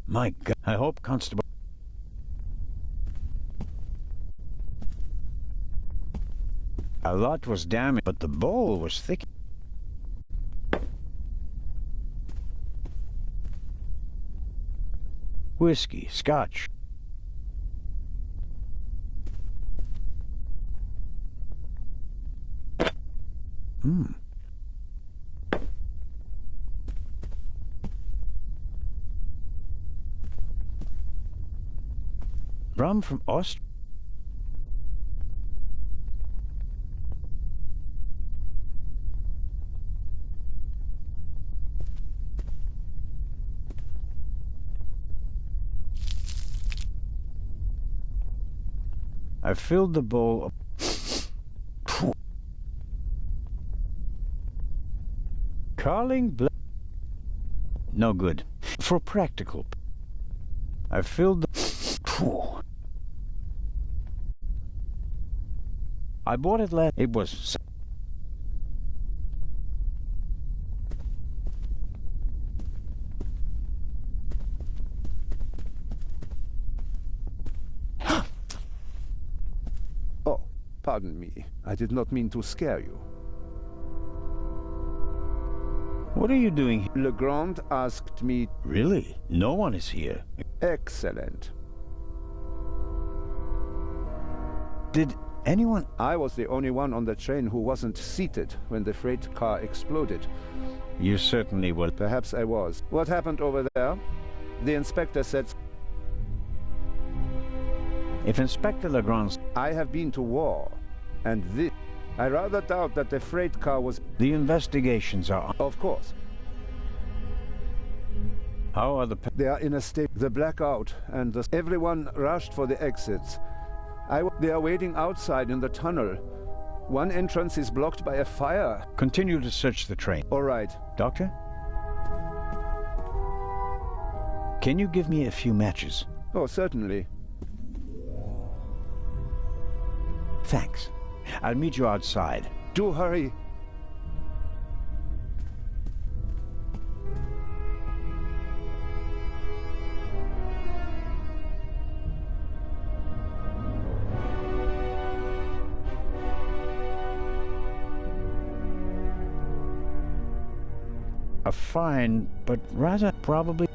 S4: My God, I hope Constable... A lot was damaged, but the bowl was thick. Whiskey, scotch. Rum from Austria. I filled the bowl up. Calling blood. No good. For practical. I filled the... I bought it last... It was...
S7: Oh, pardon me. I did not mean to scare you.
S4: What are you doing here?
S7: Legrand asked me...
S4: Really? No one is here.
S7: Excellent.
S4: Did anyone...
S7: I was the only one on the train who wasn't seated when the freight car exploded.
S4: You certainly were.
S7: Perhaps I was. What happened over there? The inspector said...
S4: If Inspector Legrand's...
S7: I have been to war, and this... I rather doubt that the freight car was...
S4: The investigations are on.
S7: Of course.
S4: How are the...
S7: They are in a state... The blackout, and the... Everyone rushed for the exits. They are waiting outside in the tunnel. One entrance is blocked by a fire.
S4: Continue to search the train.
S7: All right.
S4: Doctor? Can you give me a few matches?
S7: Oh, certainly.
S4: Thanks. I'll meet you outside.
S7: Do hurry.
S4: A fine, but rather probably...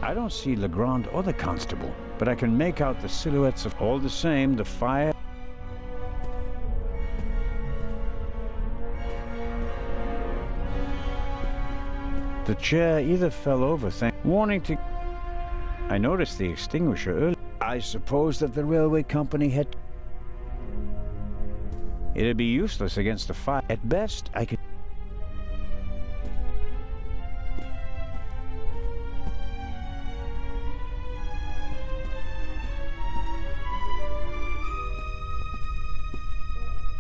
S4: I don't see Legrand or the constable, but I can make out the silhouettes of all the same, the fire... The chair either fell over, warning to... I noticed the extinguisher earlier. I suppose that the railway company had... It'd be useless against the fire. At best, I could...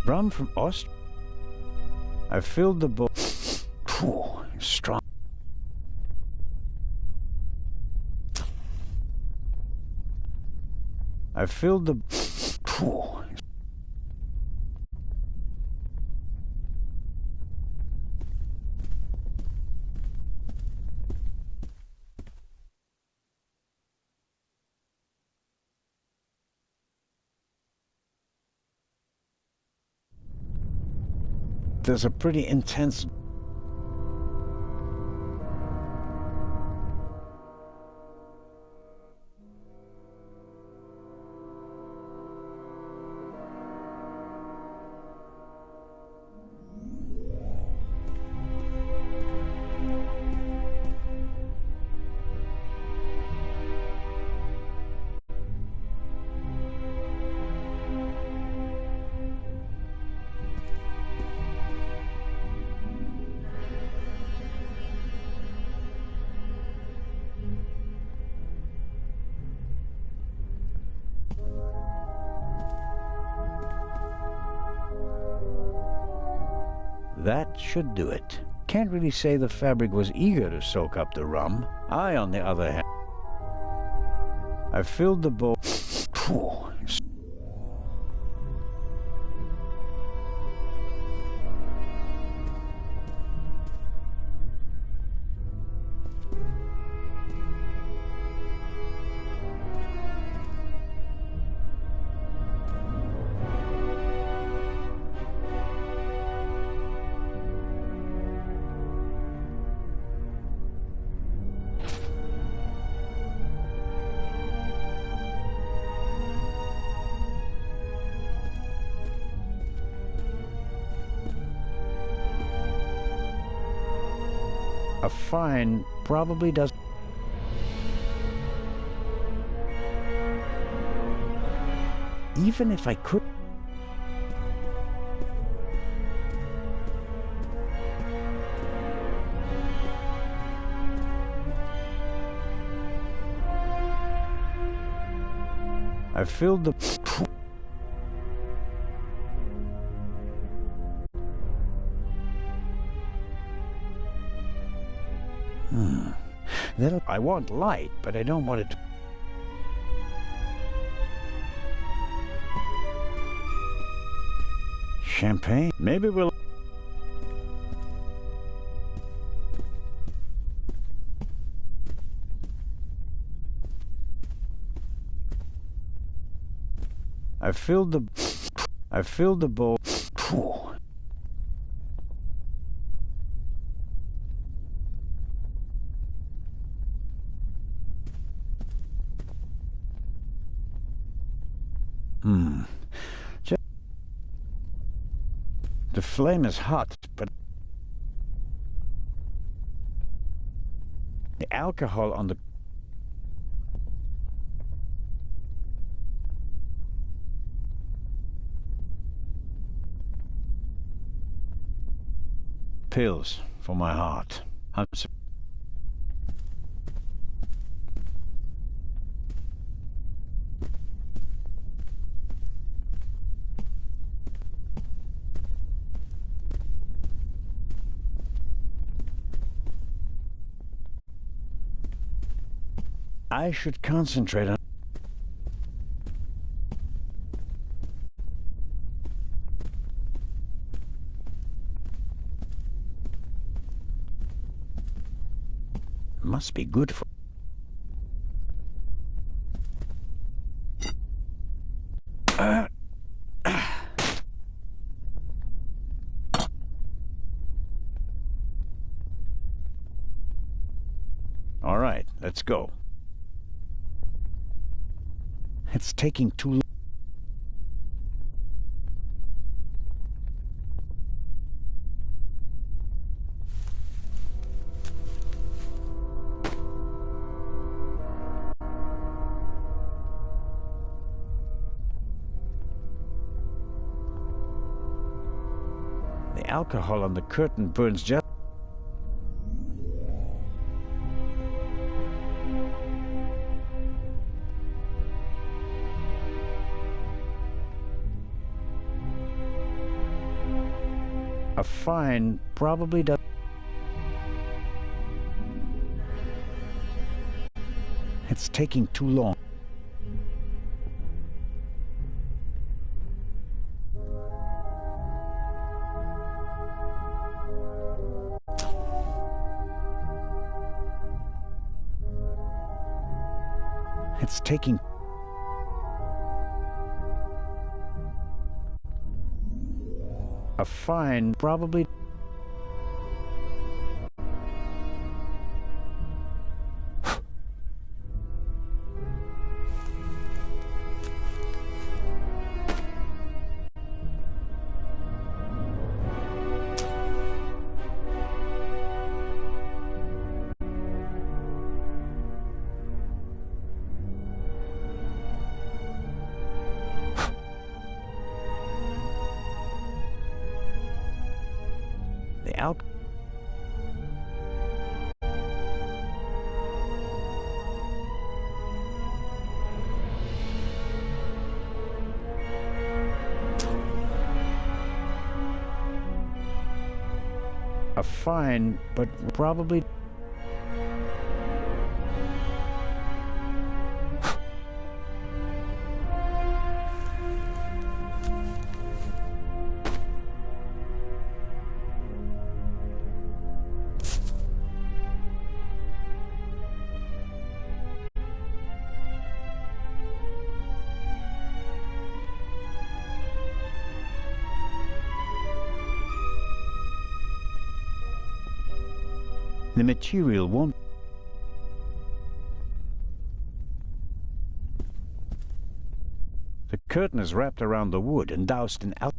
S4: Rum from Austria. I filled the bowl. Strong. I filled the... There's a pretty intense... That should do it. Can't really say the fabric was eager to soak up the rum. I, on the other hand... I filled the bowl... A fine probably does... Even if I could... I filled the... I want light, but I don't want it to... Champagne? Maybe we'll... I filled the bowl. The flame is hot, but the alcohol on the pills for my heart. I should concentrate on must be good for all right, let's go. It's taking too long. The alcohol on the curtain burns just... A fine probably does... It's taking too long. It's taking... A fine probably... The alcohol... A fine, but probably... The material won't... The curtain is wrapped around the wood and doused in alcohol.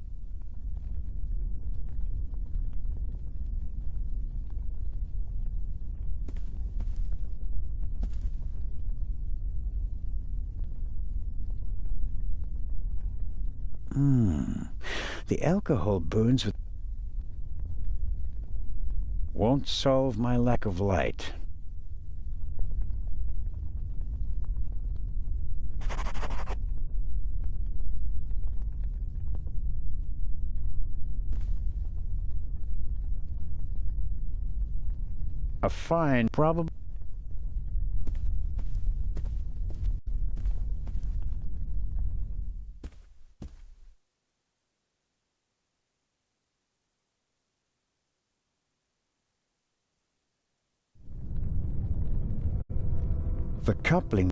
S4: The alcohol burns with... Won't solve my lack of light. A fine probably... The coupling...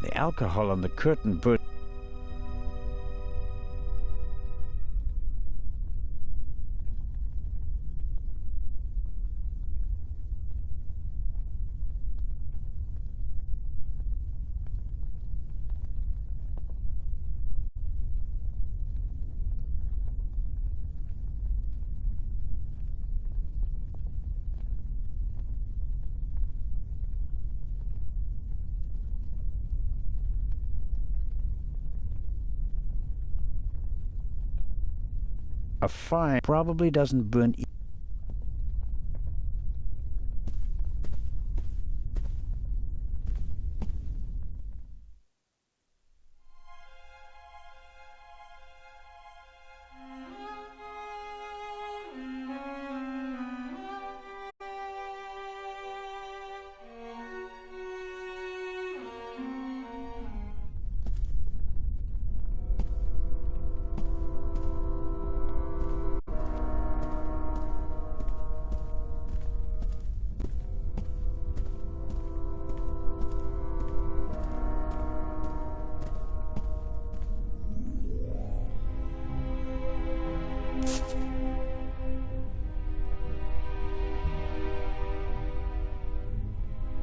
S4: The alcohol on the curtain burnt. A fire probably doesn't burn.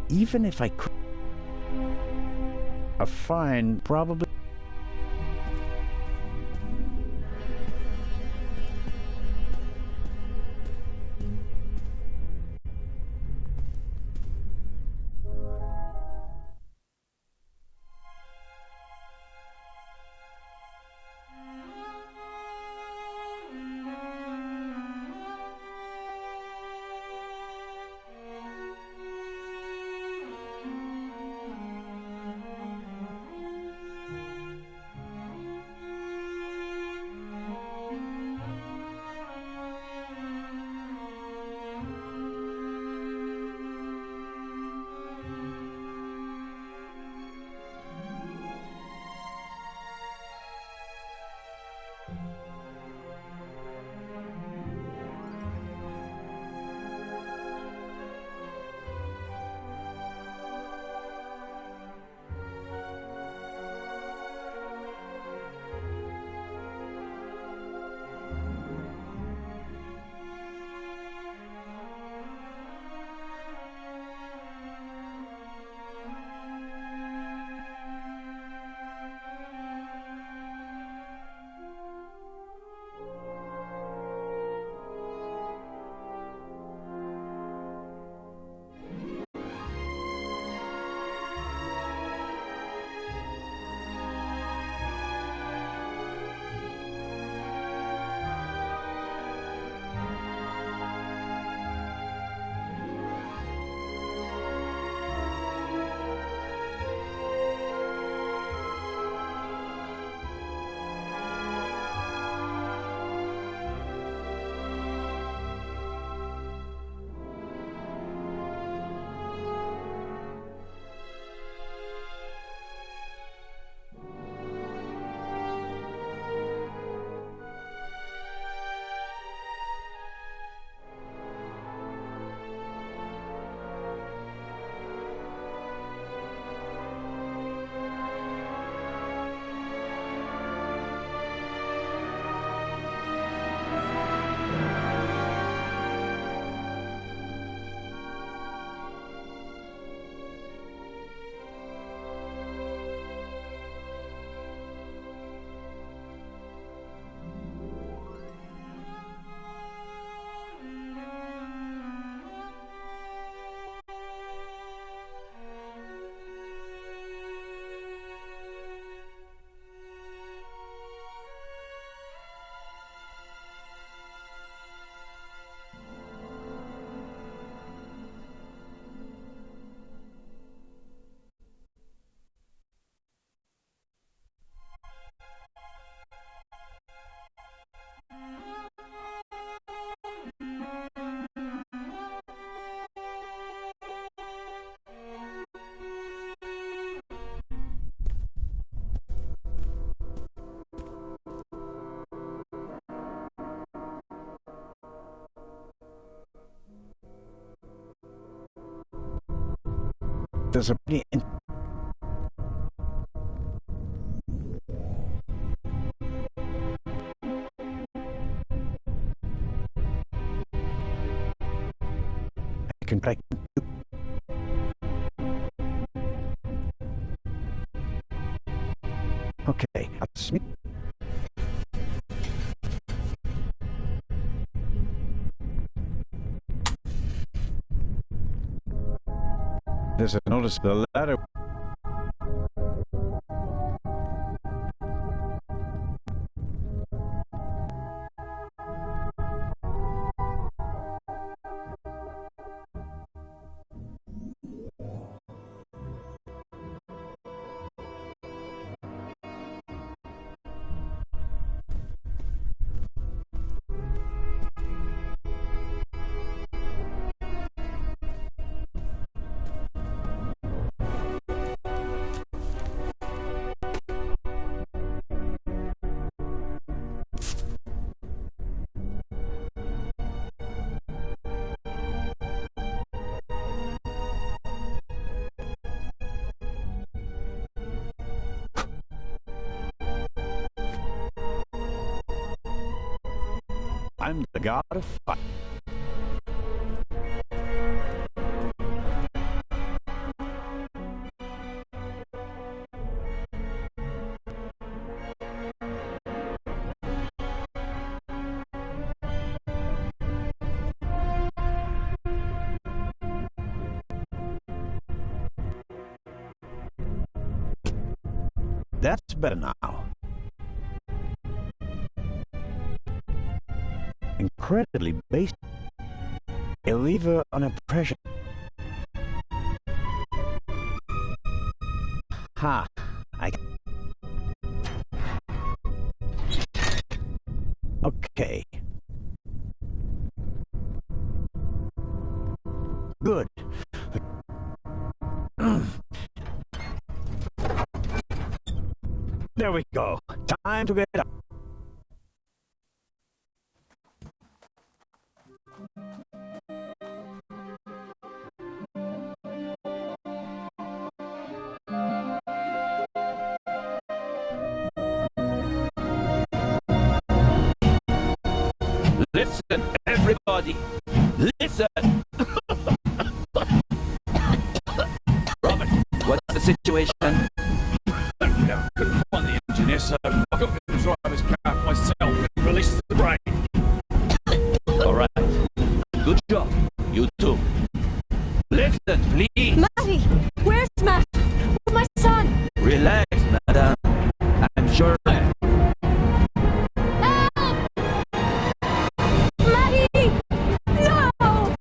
S4: Even if I could, a fine probably. There's a pretty but I can't do. Okay, that's me. There's a notice the ladder. I'm the god of fire. That's better now. Incredibly basic. A lever on a pressure. Ha! Okay. Good. There we go. Time to get up.
S5: Listen, everybody! Listen! Robert, what's the situation?
S11: I couldn't find the engineer, so I got in the driver's cab myself and released the brake.
S5: All right. Good job. You too. Listen, please.
S9: Matty! Where's Matt? Where's my son?
S5: Relax, madam. I'm sure.
S9: Matty! No!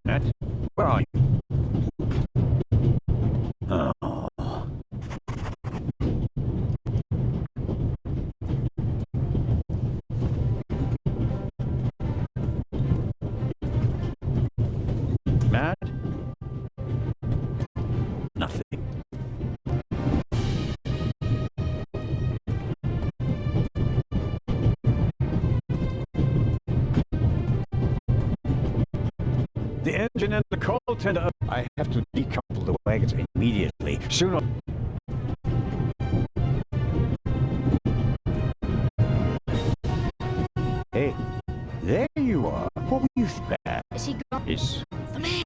S4: Matt, where are you? Oh. Matt? Nothing. The engine and the coal tender. I have to decouple the wagons immediately. Sooner. Hey, there you are. What were you thinking?
S3: Is he gone?
S4: Is
S3: The man!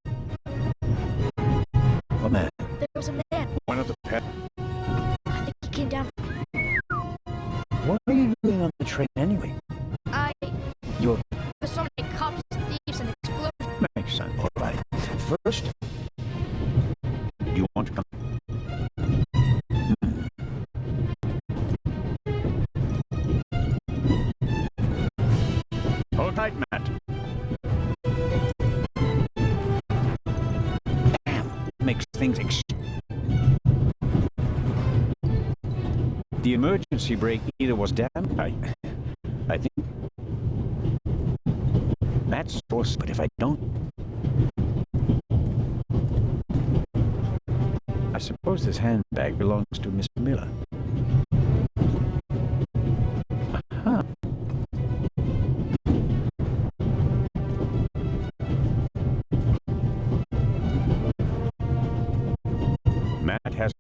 S4: what man?
S3: There was a man.
S4: One of the pet.
S3: I think he came down.
S4: What are you doing on the train anyway? You're
S3: There's so many cops, thieves, and explosives.
S4: makes sense. All right. First, you want to come. Hold tight, Matt. makes things The emergency brake either was damaged, I think that's source, but if I don't, I suppose this handbag belongs to Miss Miller. Aha. Matt has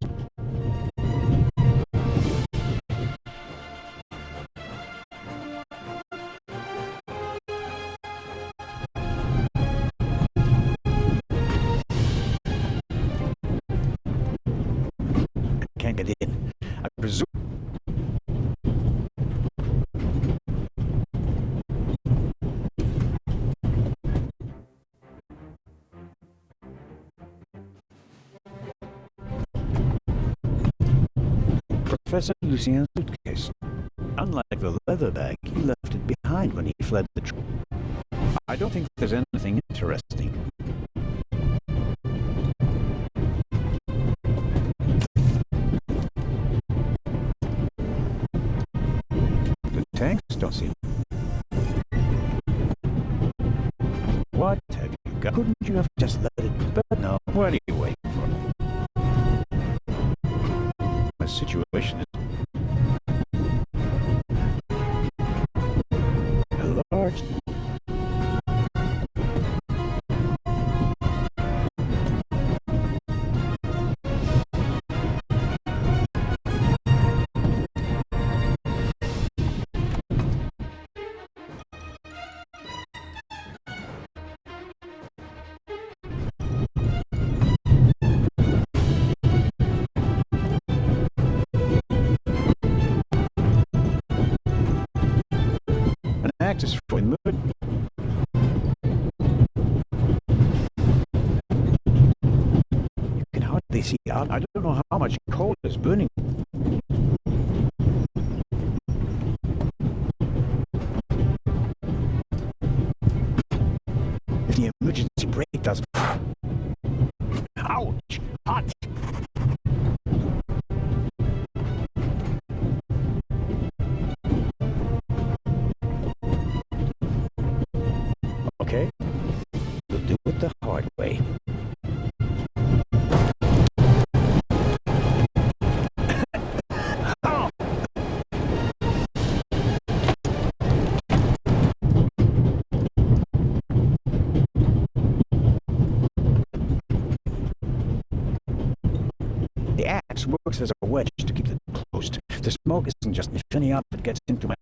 S4: can't get in. I presume Professor Lucien's suitcase. Unlike the leather bag, he left it behind when he fled the trip. I don't think there's anything interesting. The tanks don't seem... What have you got? Couldn't you have just let it burn? No, what are you waiting for? The situation is a large... Access for the mood. You can hardly see out. I don't know how much coal is burning. If the emergency brake doesn't... Ouch! Hot! Okay, we'll do it the hard way. Oh! The axe works as a wedge to keep it closed. The smoke isn't just thinning up, it gets into my...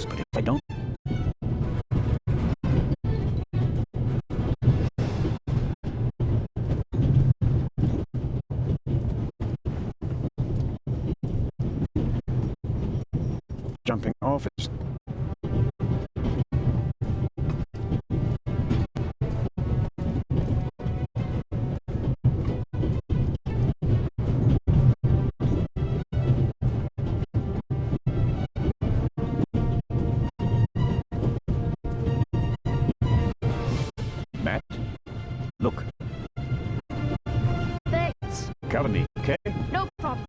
S4: But if I don't... Jumping off is... Matt, look.
S3: Thanks.
S4: Cover me, okay?
S3: No problem.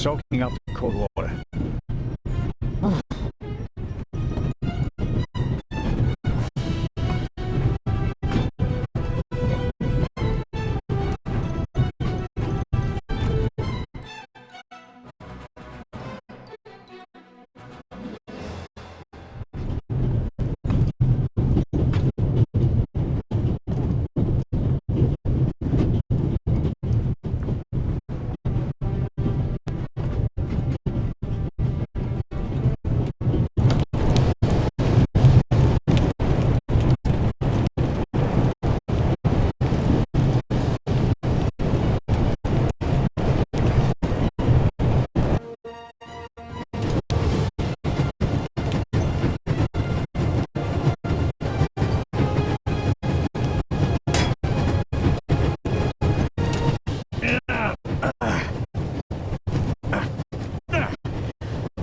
S4: soaking up in cold water.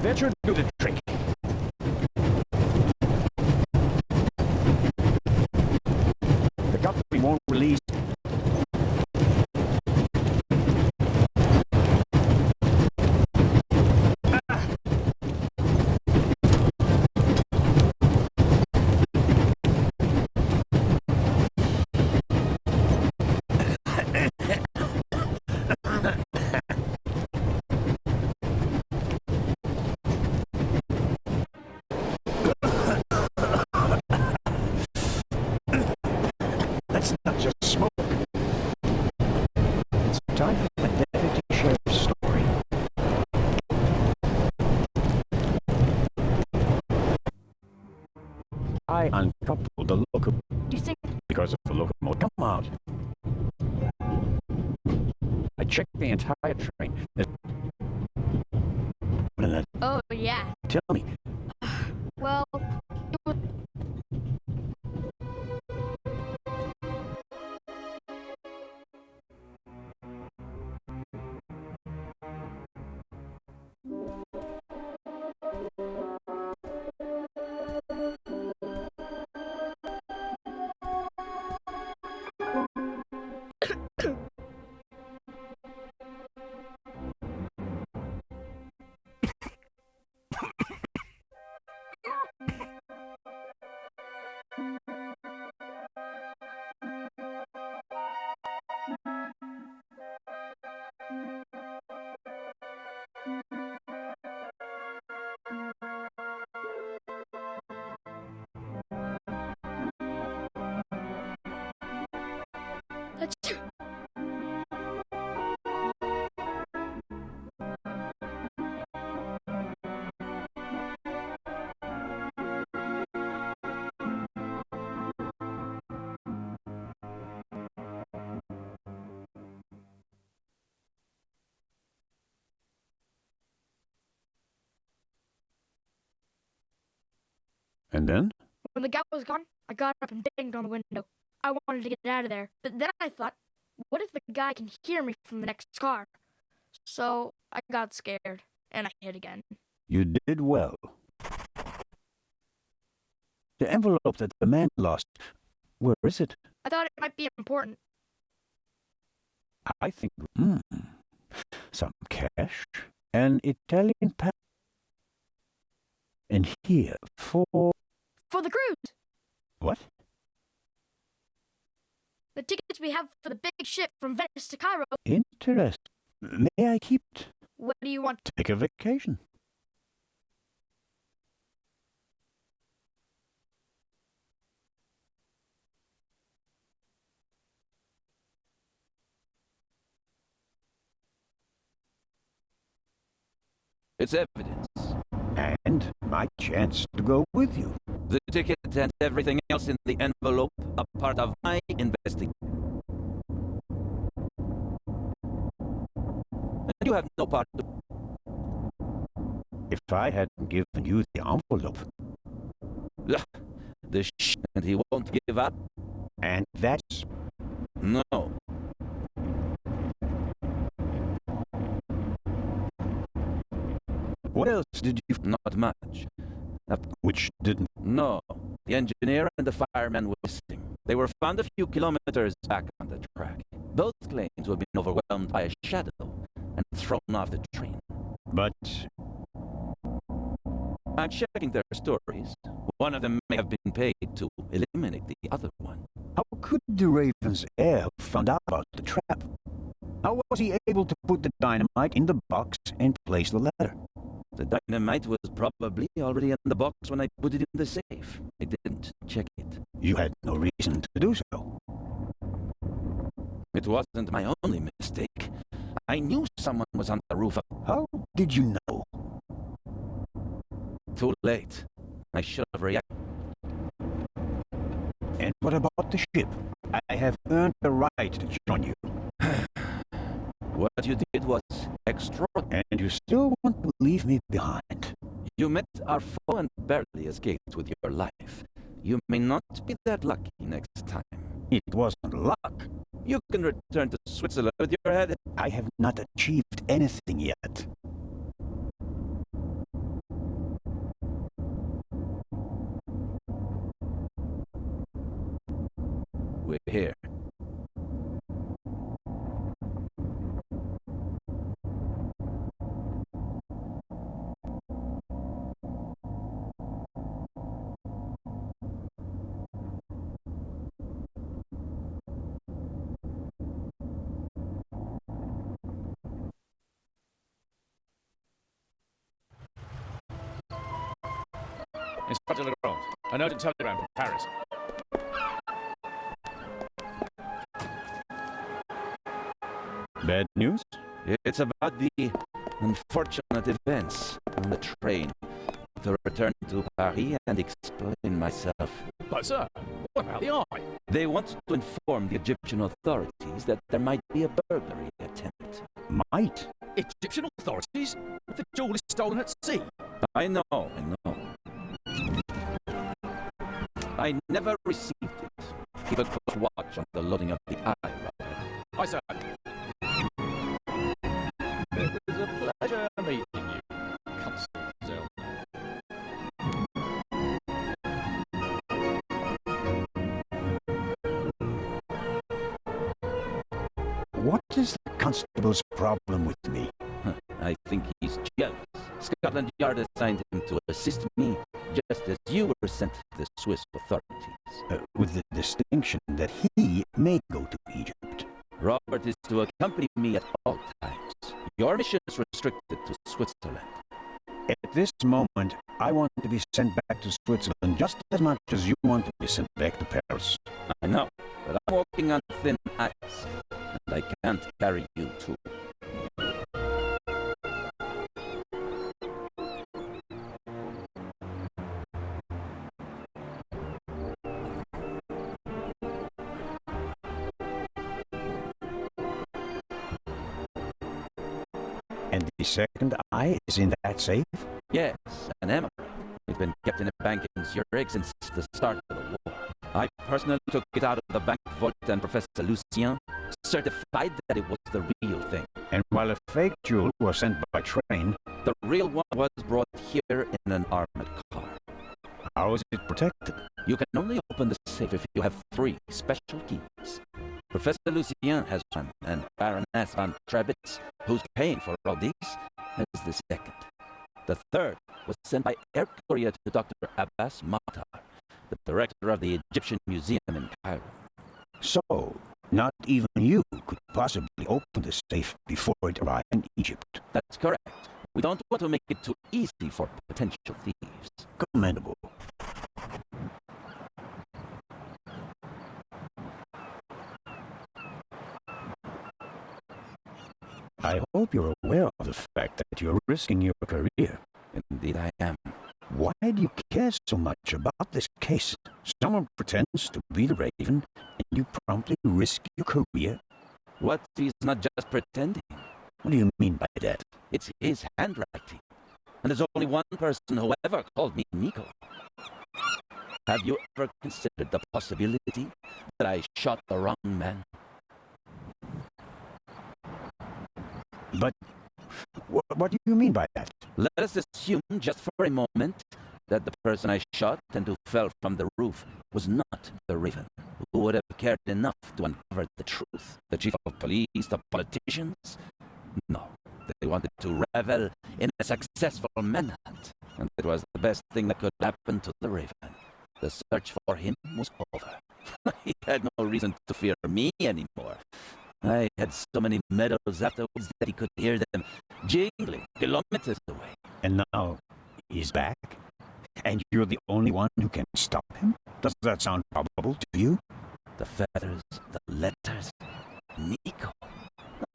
S4: That should do the trick. The company won't release. That's not just smoke. It's time for my deputy sheriff's story. I uncoupled the locomotive.
S3: Do you think?
S4: Because of the locomotive. Come out. I checked the entire train.
S3: Oh, yeah.
S4: Tell me.
S3: Well, let's.
S4: And then?
S3: When the guy was gone, I got up and banged on the window. I wanted to get out of there, but then I thought, what if the guy can hear me from the next car? So I got scared, and I hid again.
S4: You did well. The envelope that the man lost, where is it?
S3: I thought it might be important.
S4: I think, some cash, an Italian passport, and here for...
S3: For the cruise!
S4: What?
S3: The tickets we have for the big ship from Venice to Cairo.
S4: Interesting. May I keep it?
S3: What do you want?
S4: Take a vacation.
S5: It's evidence.
S4: And my chance to go with you.
S5: The ticket and everything else in the envelope are part of my investigation. And you have no part to...
S4: If I hadn't given you the envelope.
S5: The and he won't give up?
S4: And that's...
S5: No.
S4: What else did you...
S5: Not much.
S4: Which didn't...
S5: No. The engineer and the fireman were missing. They were found a few kilometers back on the track. Both claims to have been overwhelmed by a shadow and thrown off the train.
S4: But
S5: I'm checking their stories. One of them may have been paid to eliminate the other one.
S4: how could the Raven's heir have found out about the trap? How was he able to put the dynamite in the box and place the letter?
S5: The dynamite was probably already in the box when I put it in the safe. I didn't check it.
S4: You had no reason to do so.
S5: It wasn't my only mistake. I knew someone was on the roof.
S4: How did you know?
S5: Too late. I should have reacted.
S4: And what about the ship? I have earned the right to join you.
S5: What you did was extraordinary.
S4: And you still want to leave me behind.
S5: You met our foe and barely escaped with your life. You may not be that lucky next time.
S4: It wasn't luck.
S5: You can return to Switzerland with your head.
S4: I have not achieved anything yet.
S5: We're here.
S11: Inspector Legrand, an urgent telegram from Paris.
S4: Bad news?
S5: It's about the unfortunate events on the train. To return to Paris and explain myself.
S11: But sir, what about the eye?
S5: They want to inform the Egyptian authorities that there might be a burglary attempt.
S4: Might?
S11: Egyptian authorities? The jewel is stolen at sea.
S5: I know. I never received it. Keep a close watch on the loading of the eye, Robert.
S11: Aye, sir. It was a pleasure meeting you, Constable Zell.
S4: What is the constable's problem with me?
S5: I think he's jealous. Scotland Yard assigned him to assist me, just as you were sent to the Swiss authorities.
S4: With the distinction that he may go to Egypt.
S5: Robert is to accompany me at all times. Your mission is restricted to Switzerland.
S4: At this moment, I want to be sent back to Switzerland just as much as you want to be sent back to Paris.
S5: I know, but I'm walking on thin ice, and I can't carry you too.
S4: And the second eye is in that safe?
S5: Yes, an emerald. It's been kept in a bank in Zurich since the start of the war. I personally took it out of the bank vault, and Professor Lucien certified that it was the real thing.
S4: And while a fake jewel was sent by train,
S5: the real one was brought here in an armored car.
S4: How is it protected?
S5: You can only open the safe if you have 3 special keys. Professor Lucien has one, and Baroness von Trebitz, who's paying for all these, has the second. The third was sent by air courier to Dr. Abbas Matar, the director of the Egyptian Museum in Cairo.
S4: So, not even you could possibly open the safe before it arrived in Egypt.
S5: That's correct. We don't want to make it too easy for potential thieves.
S4: Commendable. I hope you're aware of the fact that you're risking your career.
S5: Indeed I am.
S4: Why do you care so much about this case? Someone pretends to be the Raven, and you promptly risk your career?
S5: What? He's not just pretending.
S4: What do you mean by that?
S5: It's his handwriting. And there's only one person who ever called me Nico. Have you ever considered the possibility that I shot the wrong man?
S4: But what do you mean by that?
S5: Let us assume just for a moment that the person I shot and who fell from the roof was not the Raven, who would have cared enough to uncover the truth. The chief of police, the politicians? No, They wanted to revel in a successful manhunt, and it was the best thing that could happen to the Raven. The search for him was over. He had no reason to fear me anymore. I had so many medals afterwards that he could hear them jingling kilometers away.
S4: And now he's back? And you're the only one who can stop him? Does that sound probable to you?
S5: The feathers, the letters, Nico.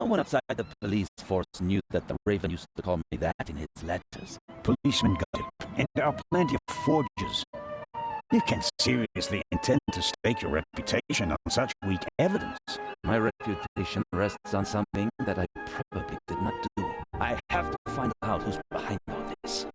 S5: No one outside the police force knew that the Raven used to call me that in his letters.
S4: Policemen got it, and there are plenty of forgers. You can't seriously intend to stake your reputation on such weak evidence.
S5: My reputation rests on something that I probably did not do. I have to find out who's behind all this.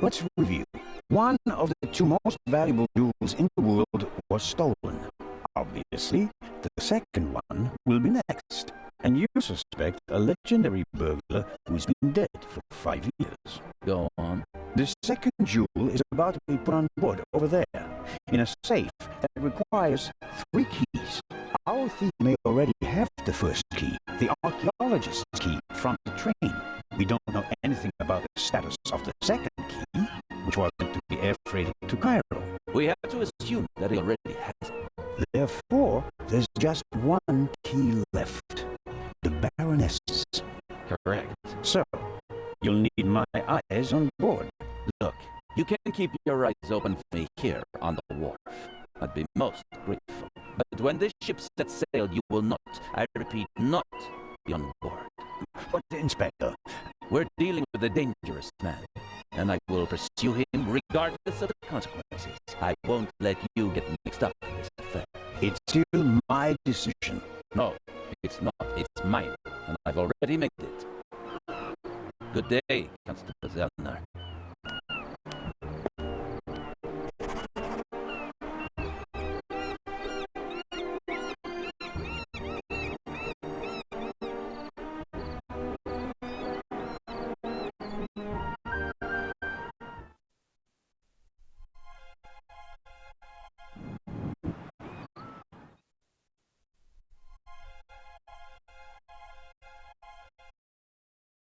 S4: Let's review. One of the two most valuable jewels in the world was stolen. Obviously, the second one will be next. And you suspect a legendary burglar who's been dead for 5 years.
S5: Go on.
S4: The second jewel is about to be put on board over there, in a safe that requires 3 keys. Our thief may already have the first key, the archaeologist's key from the train. We don't know anything about the status of the second key, which was to be air freighted to Cairo.
S5: We have to assume that he already has it.
S4: Therefore, there's just one key left. The Baroness's.
S5: Correct.
S4: So, you'll need my eyes on board.
S5: Look, you can keep your eyes open for me here on the wharf. I'd be most grateful. But when this ship sets sail, you will not, I repeat, not be on board.
S4: But, Inspector,
S5: we're dealing with a dangerous man, and I will pursue him regardless of the consequences. I won't let you get mixed up in this affair.
S4: It's still my decision.
S5: No, it's not. It's mine, and I've already made it. Good day, Constable Zellner.